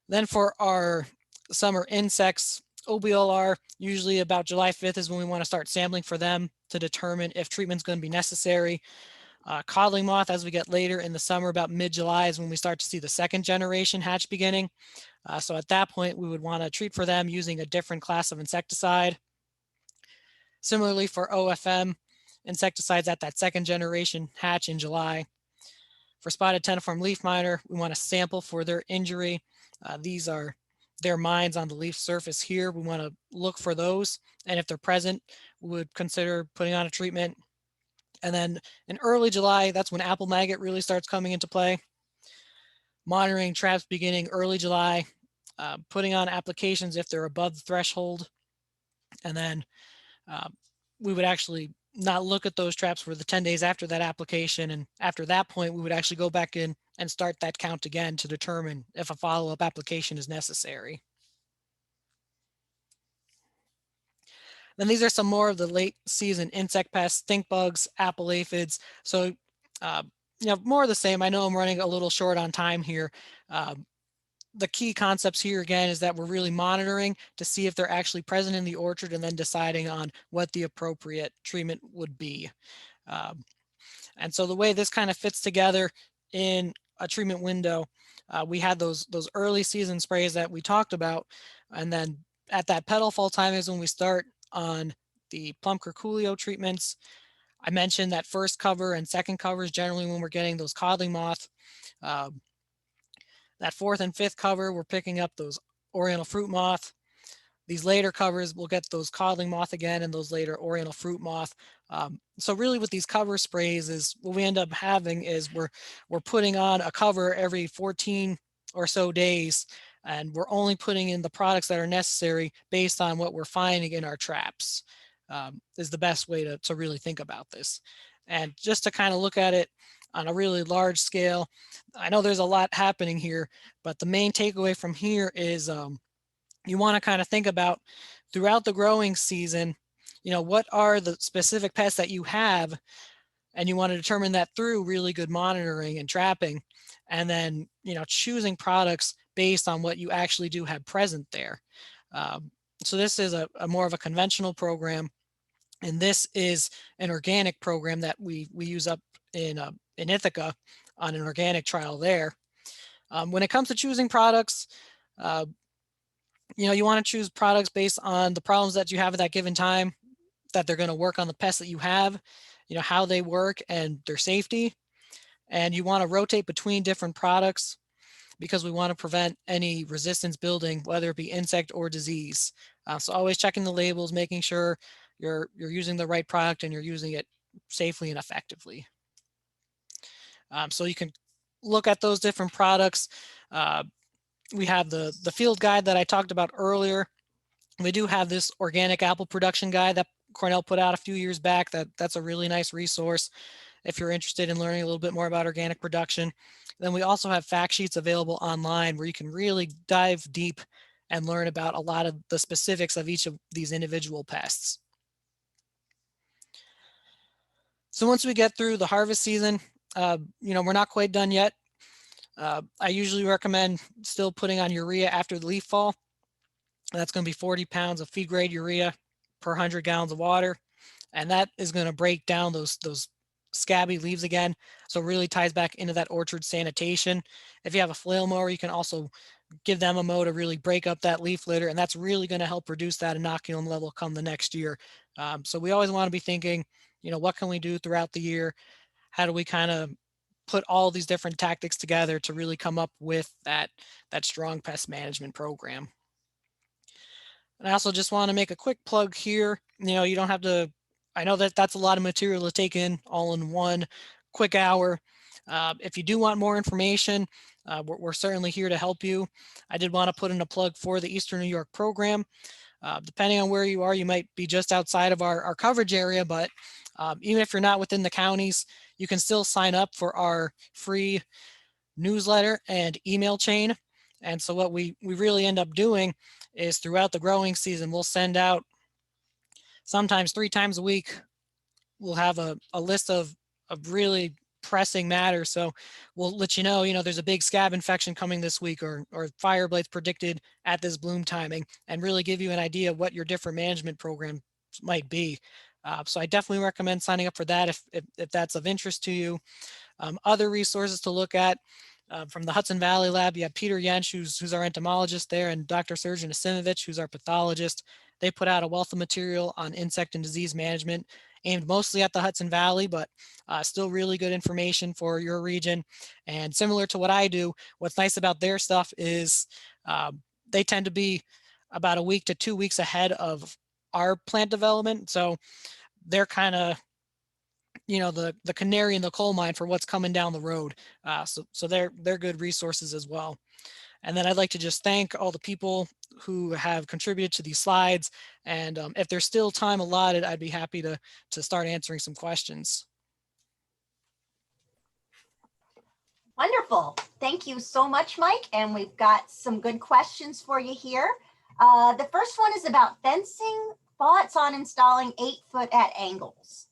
Then for our summer insects, OBLR, usually about July 5th is when we want to start sampling for them to determine if treatment's going to be necessary. Codling moth, as we get later in the summer, about mid-July is when we start to see the second generation hatch beginning. So at that point, we would want to treat for them using a different class of insecticide. Similarly for OFM, insecticides at that second generation hatch in July. For spotted tenniform leaf miner, we want to sample for their injury. These are their mines on the leaf surface here. We want to look for those, and if they're present, we would consider putting on a treatment. And then in early July, that's when apple maggot really starts coming into play. Monitoring traps beginning early July, putting on applications if they're above the threshold, and then we would actually not look at those traps for the 10 days after that application. And after that point, we would actually go back in and start that count again to determine if a follow-up application is necessary. Then these are some more of the late season insect pests, stink bugs, apple aphids. So, more of the same. I know I'm running a little short on time here. The key concepts here again is that we're really monitoring to see if they're actually present in the orchard and then deciding on what the appropriate treatment would be. And so the way this kind of fits together in a treatment window, we had those early season sprays that we talked about, and then at that petal fall time is when we start on the plum curculio treatments. I mentioned that first cover and second cover is generally when we're getting those codling moth. That fourth and fifth cover, we're picking up those oriental fruit moth. These later covers, we'll get those codling moth again and those later oriental fruit moth. So really with these cover sprays is what we end up having is we're putting on a cover every 14 or so days, and we're only putting in the products that are necessary based on what we're finding in our traps, is the best way to really think about this. And just to kind of look at it on a really large scale, I know there's a lot happening here, but the main takeaway from here is you want to kind of think about throughout the growing season, what are the specific pests that you have, and you want to determine that through really good monitoring and trapping, and then, choosing products based on what you actually do have present there. So this is a more of a conventional program, and this is an organic program that we use up in Ithaca on an organic trial there. When it comes to choosing products, you want to choose products based on the problems that you have at that given time, that they're going to work on the pests that you have, how they work and their safety. And you want to rotate between different products because we want to prevent any resistance building, whether it be insect or disease. So always checking the labels, making sure you're using the right product and you're using it safely and effectively. So you can look at those different products. We have the field guide that I talked about earlier. We do have this organic apple production guide that Cornell put out a few years back. That's a really nice resource if you're interested in learning a little bit more about organic production. Then we also have fact sheets available online where you can really dive deep and learn about a lot of the specifics of each of these individual pests. So once we get through the harvest season, we're not quite done yet. I usually recommend still putting on urea after the leaf fall. That's going to be 40 pounds of feed grade urea per 100 gallons of water. And that is going to break down those scabby leaves again. So it really ties back into that orchard sanitation. If you have a flail mower, you can also give them a mow to really break up that leaf litter. And that's really going to help reduce that inoculum level come the next year. So we always want to be thinking, what can we do throughout the year? How do we kind of put all these different tactics together to really come up with that strong pest management program? And I also just want to make a quick plug here. You don't have to, I know that that's a lot of material to take in all in one quick hour. If you do want more information, we're certainly here to help you. I did want to put in a plug for the Eastern New York program. Depending on where you are, you might be just outside of our coverage area, but even if you're not within the counties, you can still sign up for our free newsletter and email chain. And so what we really end up doing is throughout the growing season, we'll send out sometimes 3 times a week, we'll have a list of really pressing matters. So we'll let you know, there's a big scab infection coming this week, or fire blights predicted at this bloom timing, and really give you an idea of what your different management programs might be. So I definitely recommend signing up for that if that's of interest to you. Other resources to look at from the Hudson Valley Lab, you have Peter Jensch, who's our entomologist there, and Dr. Sergeant Asimovich, who's our pathologist. They put out a wealth of material on insect and disease management, aimed mostly at the Hudson Valley, but still really good information for your region. And similar to what I do, what's nice about their stuff is they tend to be about a week to 2 weeks ahead of our plant development. So they're kind of the canary in the coal mine for what's coming down the road. So they're good resources as well. And then I'd like to just thank all the people who have contributed to these slides. And if there's still time allotted, I'd be happy to start answering some questions. Wonderful. Thank you so much, Mike. And we've got some good questions for you here. The first one is about fencing, thoughts on installing 8-foot at angles.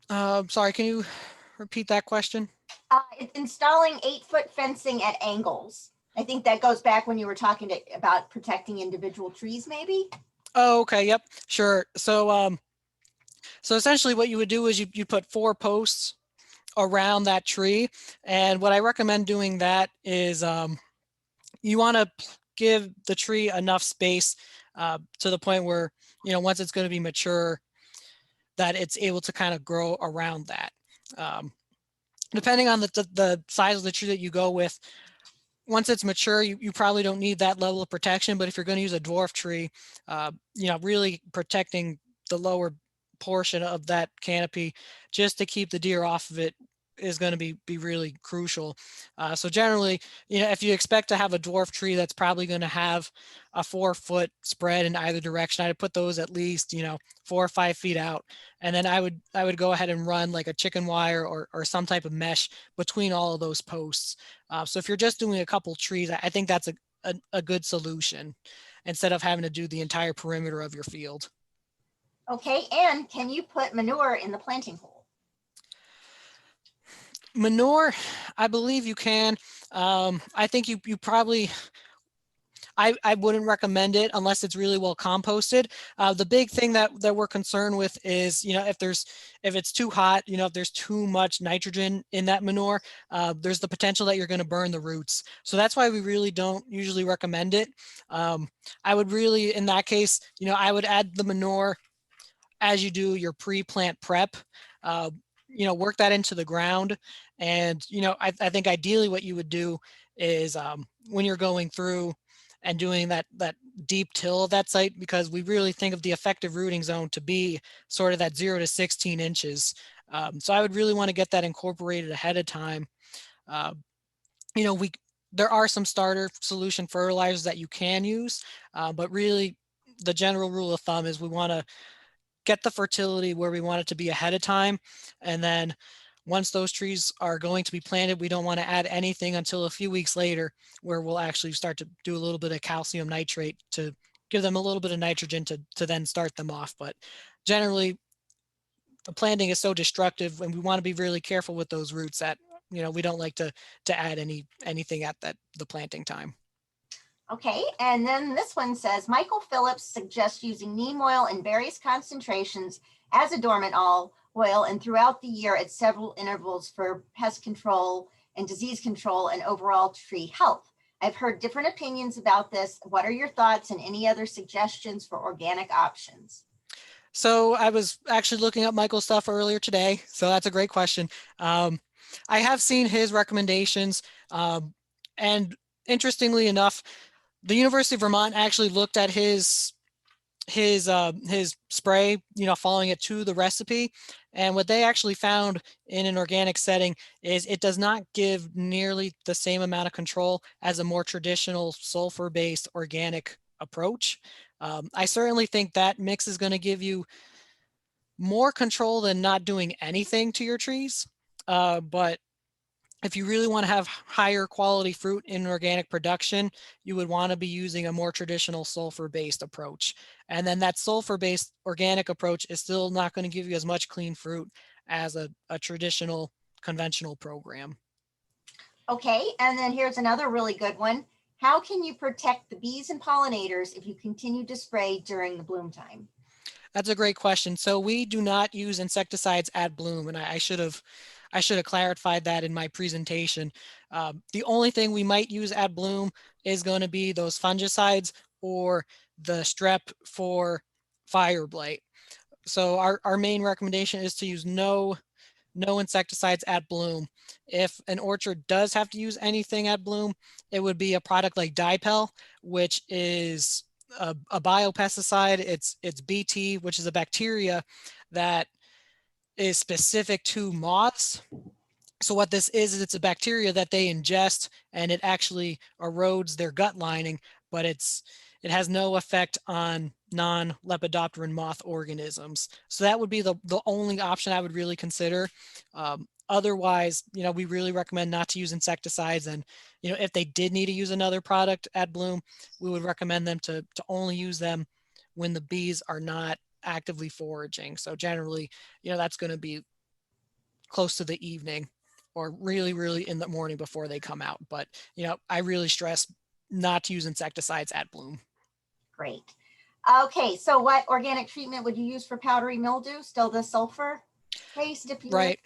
Sorry, can you repeat that question? Installing 8-foot fencing at angles. I think that goes back when you were talking about protecting individual trees, maybe? Oh, okay. Yep, sure. So essentially what you would do is you put 4 posts around that tree. And what I recommend doing that is you want to give the tree enough space to the point where, once it's going to be mature, that it's able to kind of grow around that. Depending on the size of the tree that you go with, once it's mature, you probably don't need that level of protection. But if you're going to use a dwarf tree, really protecting the lower portion of that canopy just to keep the deer off of it is going to be really crucial. So generally, if you expect to have a dwarf tree that's probably going to have a 4-foot spread in either direction, I'd put those at least 4 or 5 feet out, and then I would go ahead and run like a chicken wire or some type of mesh between all of those posts. So if you're just doing a couple trees, I think that's a good solution instead of having to do the entire perimeter of your field. Okay, and can you put manure in the planting hole? Manure, I believe you can. I think you probably, I wouldn't recommend it unless it's really well composted. The big thing that we're concerned with is, if it's too hot, if there's too much nitrogen in that manure, there's the potential that you're going to burn the roots. So that's why we really don't usually recommend it. I would really, in that case, I would add the manure as you do your pre-plant prep. Work that into the ground. And, I think ideally what you would do is when you're going through and doing that deep till of that site, because we really think of the effective rooting zone to be sort of that 0 to 16 inches. So I would really want to get that incorporated ahead of time. There are some starter solution fertilizers that you can use, but really the general rule of thumb is we want to get the fertility where we want it to be ahead of time. And then once those trees are going to be planted, we don't want to add anything until a few weeks later, where we'll actually start to do a little bit of calcium nitrate to give them a little bit of nitrogen to then start them off. But generally, the planting is so destructive, and we want to be really careful with those roots that, we don't like to add anything at the planting time. Okay, and then this one says, Michael Phillips suggests using neem oil in various concentrations as a dormant oil and throughout the year at several intervals for pest control and disease control and overall tree health. I've heard different opinions about this. What are your thoughts and any other suggestions for organic options? So I was actually looking up Michael's stuff earlier today, so that's a great question. I have seen his recommendations, and interestingly enough, the University of Vermont actually looked at his spray, following it to the recipe. And what they actually found in an organic setting is it does not give nearly the same amount of control as a more traditional sulfur-based organic approach. I certainly think that mix is going to give you more control than not doing anything to your trees. But if you really want to have higher quality fruit in organic production, you would want to be using a more traditional sulfur-based approach. And then that sulfur-based organic approach is still not going to give you as much clean fruit as a traditional conventional program. Okay, and then here's another really good one. How can you protect the bees and pollinators if you continue to spray during the bloom time? That's a great question. So we do not use insecticides at bloom, and I should have clarified that in my presentation. The only thing we might use at bloom is going to be those fungicides or the strep for fire blight. So our main recommendation is to use no insecticides at bloom. If an orchard does have to use anything at bloom, it would be a product like Dipel, which is a biopesticide. It's BT, which is a bacteria that is specific to moths. So what this is it's a bacteria that they ingest, and it actually erodes their gut lining, but it has no effect on non-lepidopteran moth organisms. So that would be the only option I would really consider. Otherwise, we really recommend not to use insecticides. And, if they did need to use another product at bloom, we would recommend them to only use them when the bees are not actively foraging. So generally, that's going to be close to the evening or really, really in the morning before they come out. But, I really stress not to use insecticides at bloom. Great. Okay, so what organic treatment would you use for powdery mildew? Still the sulfur based, if you Right.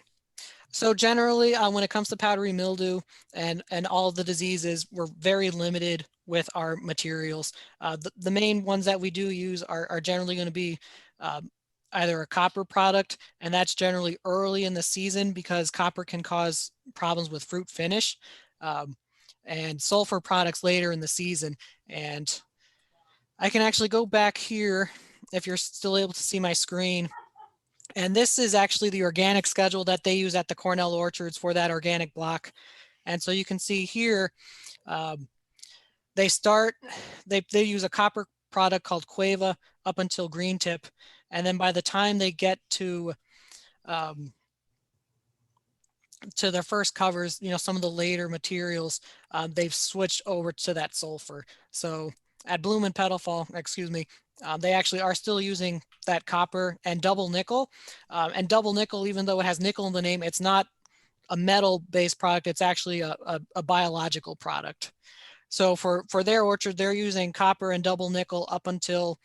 So generally, when it comes to powdery mildew and all the diseases, we're very limited with our materials. The main ones that we do use are generally going to be either a copper product, and that's generally early in the season because copper can cause problems with fruit finish, and sulfur products later in the season. And I can actually go back here if you're still able to see my screen. And this is actually the organic schedule that they use at the Cornell orchards for that organic block. And so you can see here, um, they use a copper product called Quava up until green tip. And then by the time they get um, to their first covers, some of the later materials, they've switched over to that sulfur. So at bloom and petal fall, excuse me, they actually are still using that copper and double nickel. And double nickel, even though it has nickel in the name, it's not a metal-based product. It's actually a biological product. So for their orchard, they're using copper and double nickel up until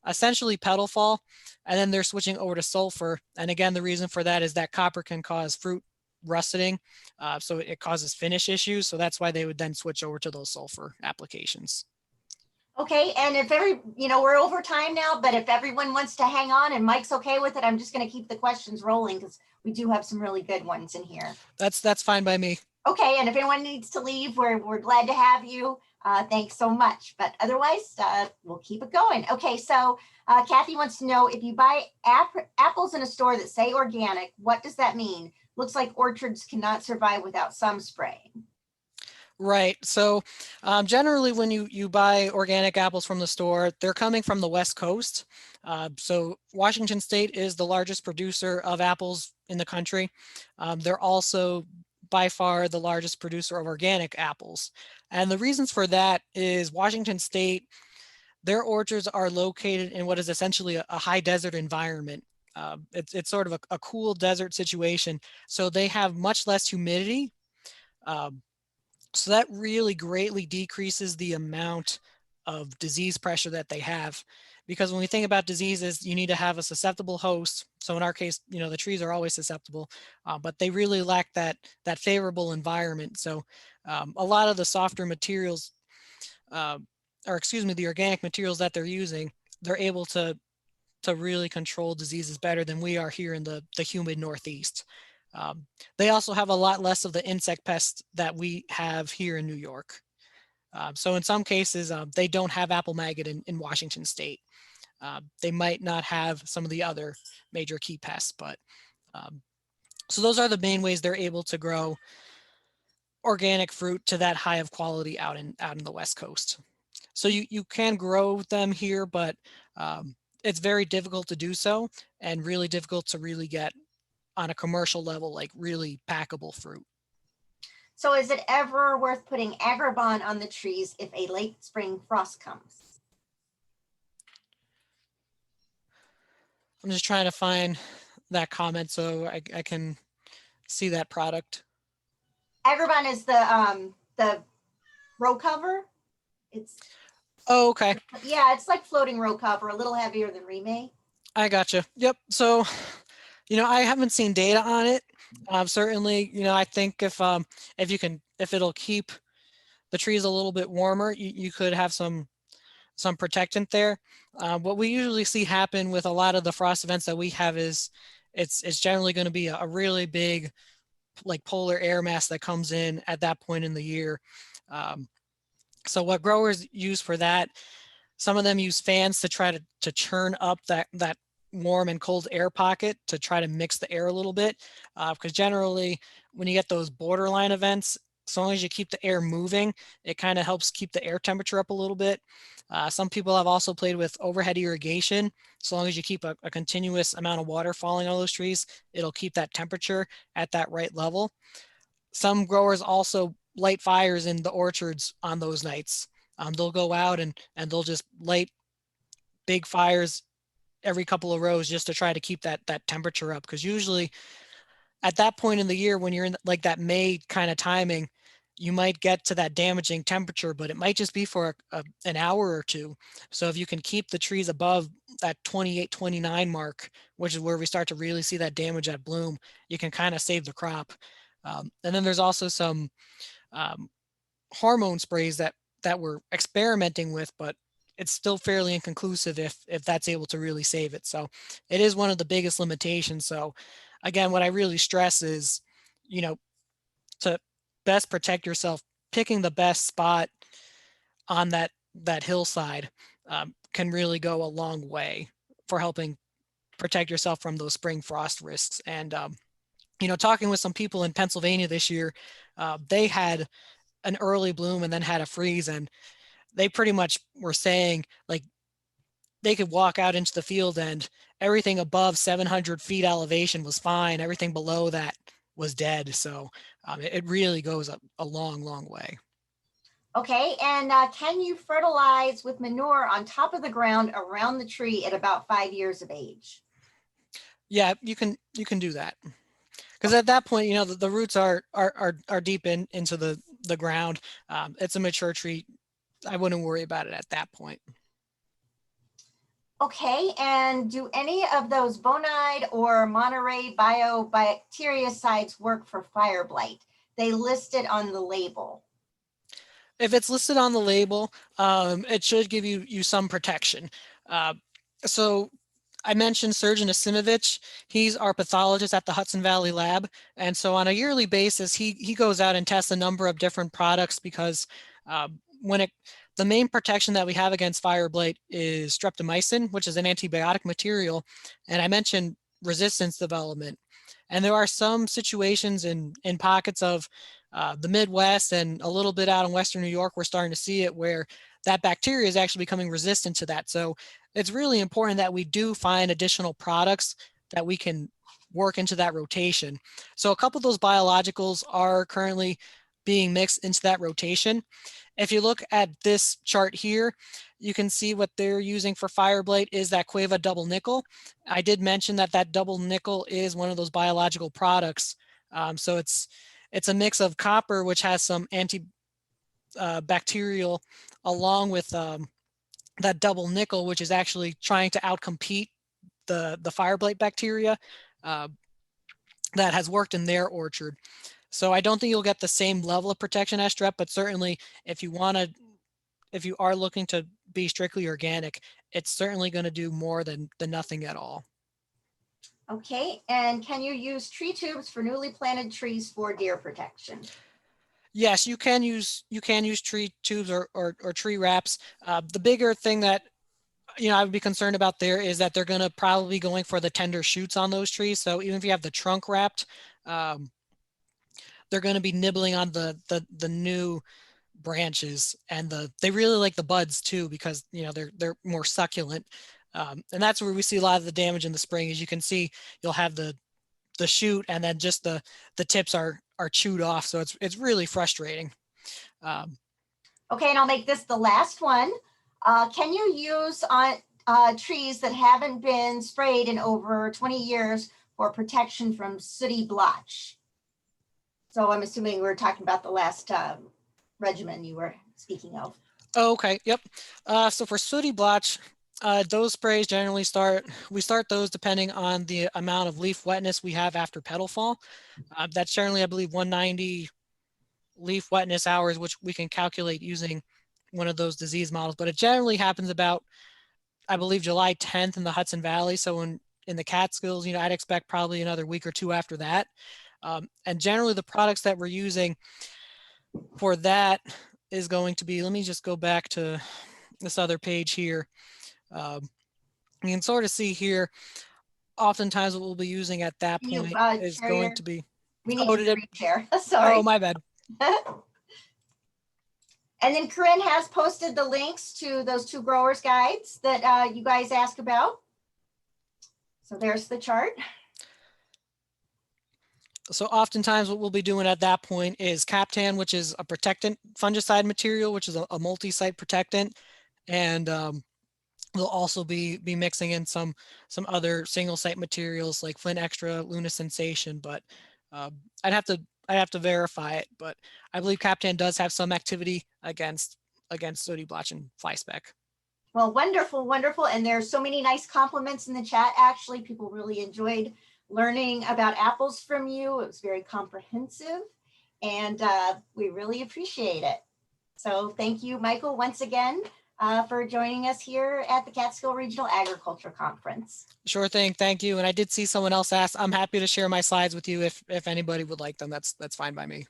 essentially petal fall, and then they're switching over to sulfur. And again, the reason for that is that copper can cause fruit rusting, so it causes finish issues. So that's why they would then switch over to those sulfur applications. Okay, and if we're over time now, but if everyone wants to hang on and Mike's okay with it, I'm just going to keep the questions rolling because we do have some really good ones in here. That's fine by me. Okay, and if anyone needs to leave, we're glad to have you. Thanks so much. But otherwise, we'll keep it going. Okay, so Kathy wants to know if you buy apples in a store that say organic, what does that mean? Looks like orchards cannot survive without some spraying. Right. So generally, when you buy organic apples from the store, they're coming from the West Coast. So Washington State is the largest producer of apples in the country. They're also by far the largest producer of organic apples. And the reasons for that is Washington State, their orchards are located in what is essentially a high desert environment. It's sort of a cool desert situation. So they have much less humidity. So that really greatly decreases the amount of disease pressure that they have. Because when we think about diseases, you need to have a susceptible host. So in our case, the trees are always susceptible, but they really lack that favorable environment. So a lot of the softer materials, or excuse me, the organic materials that they're using, they're able to really control diseases better than we are here in the humid Northeast. They also have a lot less of the insect pests that we have here in New York. So in some cases, they don't have apple maggot in Washington State. They might not have some of the other major key pests, but so those are the main ways they're able to grow organic fruit to that high of quality out in the West Coast. So you can grow them here, but it's very difficult to do so and really difficult to really get on a commercial level, like really packable fruit. So is it ever worth putting Agribon on the trees if a late spring frost comes? I'm just trying to find that comment so I can see that product. Agribon is the row cover. It's Oh, okay. Yeah, it's like floating row cover, a little heavier than Remay. I gotcha. Yep. So, I haven't seen data on it. Certainly, I think if it'll keep the trees a little bit warmer, you could have some protectant there. What we usually see happen with a lot of the frost events that we have is it's generally going to be a really big like polar air mass that comes in at that point in the year. Um, so what growers use for that, some of them use fans to try to churn up that warm and cold air pocket to try to mix the air a little bit. Because generally when you get those borderline events, as long as you keep the air moving, it kind of helps keep the air temperature up a little bit. Some people have also played with overhead irrigation. As long as you keep a continuous amount of water falling on those trees, it'll keep that temperature at that right level. Some growers also light fires in the orchards on those nights. They'll go out and they'll just light big fires every couple of rows just to try to keep that temperature up. Because usually at that point in the year, when you're in like that May kind of timing, you might get to that damaging temperature, but it might just be for an hour or two. So if you can keep the trees above that 28, 29 mark, which is where we start to really see that damage at bloom, you can kind of save the crop. And then there's also some hormone sprays that we're experimenting with, but it's still fairly inconclusive if that's able to really save it. So it is one of the biggest limitations. So again, what I really stress is, to best protect yourself, picking the best spot on that hillside can really go a long way for helping protect yourself from those spring frost risks. And talking with some people in Pennsylvania this year, they had an early bloom and then had a freeze, and they pretty much were saying like they could walk out into the field and everything above 700 feet elevation was fine. Everything below that was dead. So it really goes a long, long way. Okay, and can you fertilize with manure on top of the ground around the tree at about 5 years of age? Yeah, you can do that. Because at that point, the roots are deep into the ground. It's a mature tree. I wouldn't worry about it at that point. Okay, and do any of those bonide or Monterey biobactericides work for fire blight? They listed on the label. If it's listed on the label, it should give you some protection. So I mentioned Surgeon Asimovich. He's our pathologist at the Hudson Valley Lab. And so on a yearly basis, he goes out and tests a number of different products because the main protection that we have against fire blight is streptomycin, which is an antibiotic material. And I mentioned resistance development. And there are some situations in pockets of the Midwest and a little bit out in Western New York, we're starting to see it where that bacteria is actually becoming resistant to that. So it's really important that we do find additional products that we can work into that rotation. So a couple of those biologicals are currently being mixed into that rotation. If you look at this chart here, you can see what they're using for fire blight is that Queva double nickel. I did mention that double nickel is one of those biological products. So it's a mix of copper, which has some antibacterial, along with that double nickel, which is actually trying to outcompete the fire blight bacteria that has worked in their orchard. So I don't think you'll get the same level of protection as strep, but certainly if you are looking to be strictly organic, it's certainly going to do more than nothing at all. Okay, and can you use tree tubes for newly planted trees for deer protection? Yes, you can use tree tubes or tree wraps. The bigger thing that I would be concerned about there is that they're going to probably be going for the tender shoots on those trees. So even if you have the trunk wrapped, they're going to be nibbling on the new branches, and they really like the buds too because they're more succulent. And that's where we see a lot of the damage in the spring. As you can see, you'll have the shoot, and then just the tips are are chewed off. So it's really frustrating. Okay, and I'll make this the last one. Can you use on trees that haven't been sprayed in over 20 years for protection from sooty blotch? So I'm assuming we're talking about the last regimen you were speaking of. Oh, okay, yep. So for sooty blotch, those sprays generally we start those depending on the amount of leaf wetness we have after petal fall. That's generally, I believe, 190 leaf wetness hours, which we can calculate using one of those disease models. But it generally happens about, I believe, July 10th in the Hudson Valley. So in the Catskills, I'd expect probably another week or two after that. And generally the products that we're using for that is going to be, let me just go back to this other page here. You can sort of see here, oftentimes what we'll be using at that point is going to be, we need to read there. Oh, Sorry. my bad. And then Corinne has posted the links to those 2 growers guides that you guys asked about. So there's the chart. So oftentimes what we'll be doing at that point is Captan, which is a protectant fungicide material, which is a multi-site protectant. And we'll also be mixing in some other single site materials like Flint Extra, Luna Sensation, but I'd have to verify it, but I believe Captan does have some activity against sooty blotch and fly speck. Well, wonderful, wonderful. And there's so many nice compliments in the chat. Actually, people really enjoyed learning about apples from you. It was very comprehensive and we really appreciate it. So thank you, Michael, once again for joining us here at the Catskill Regional Agriculture Conference. Sure thing. Thank you. And I did see someone else ask. I'm happy to share my slides with you if anybody would like them. That's fine by me.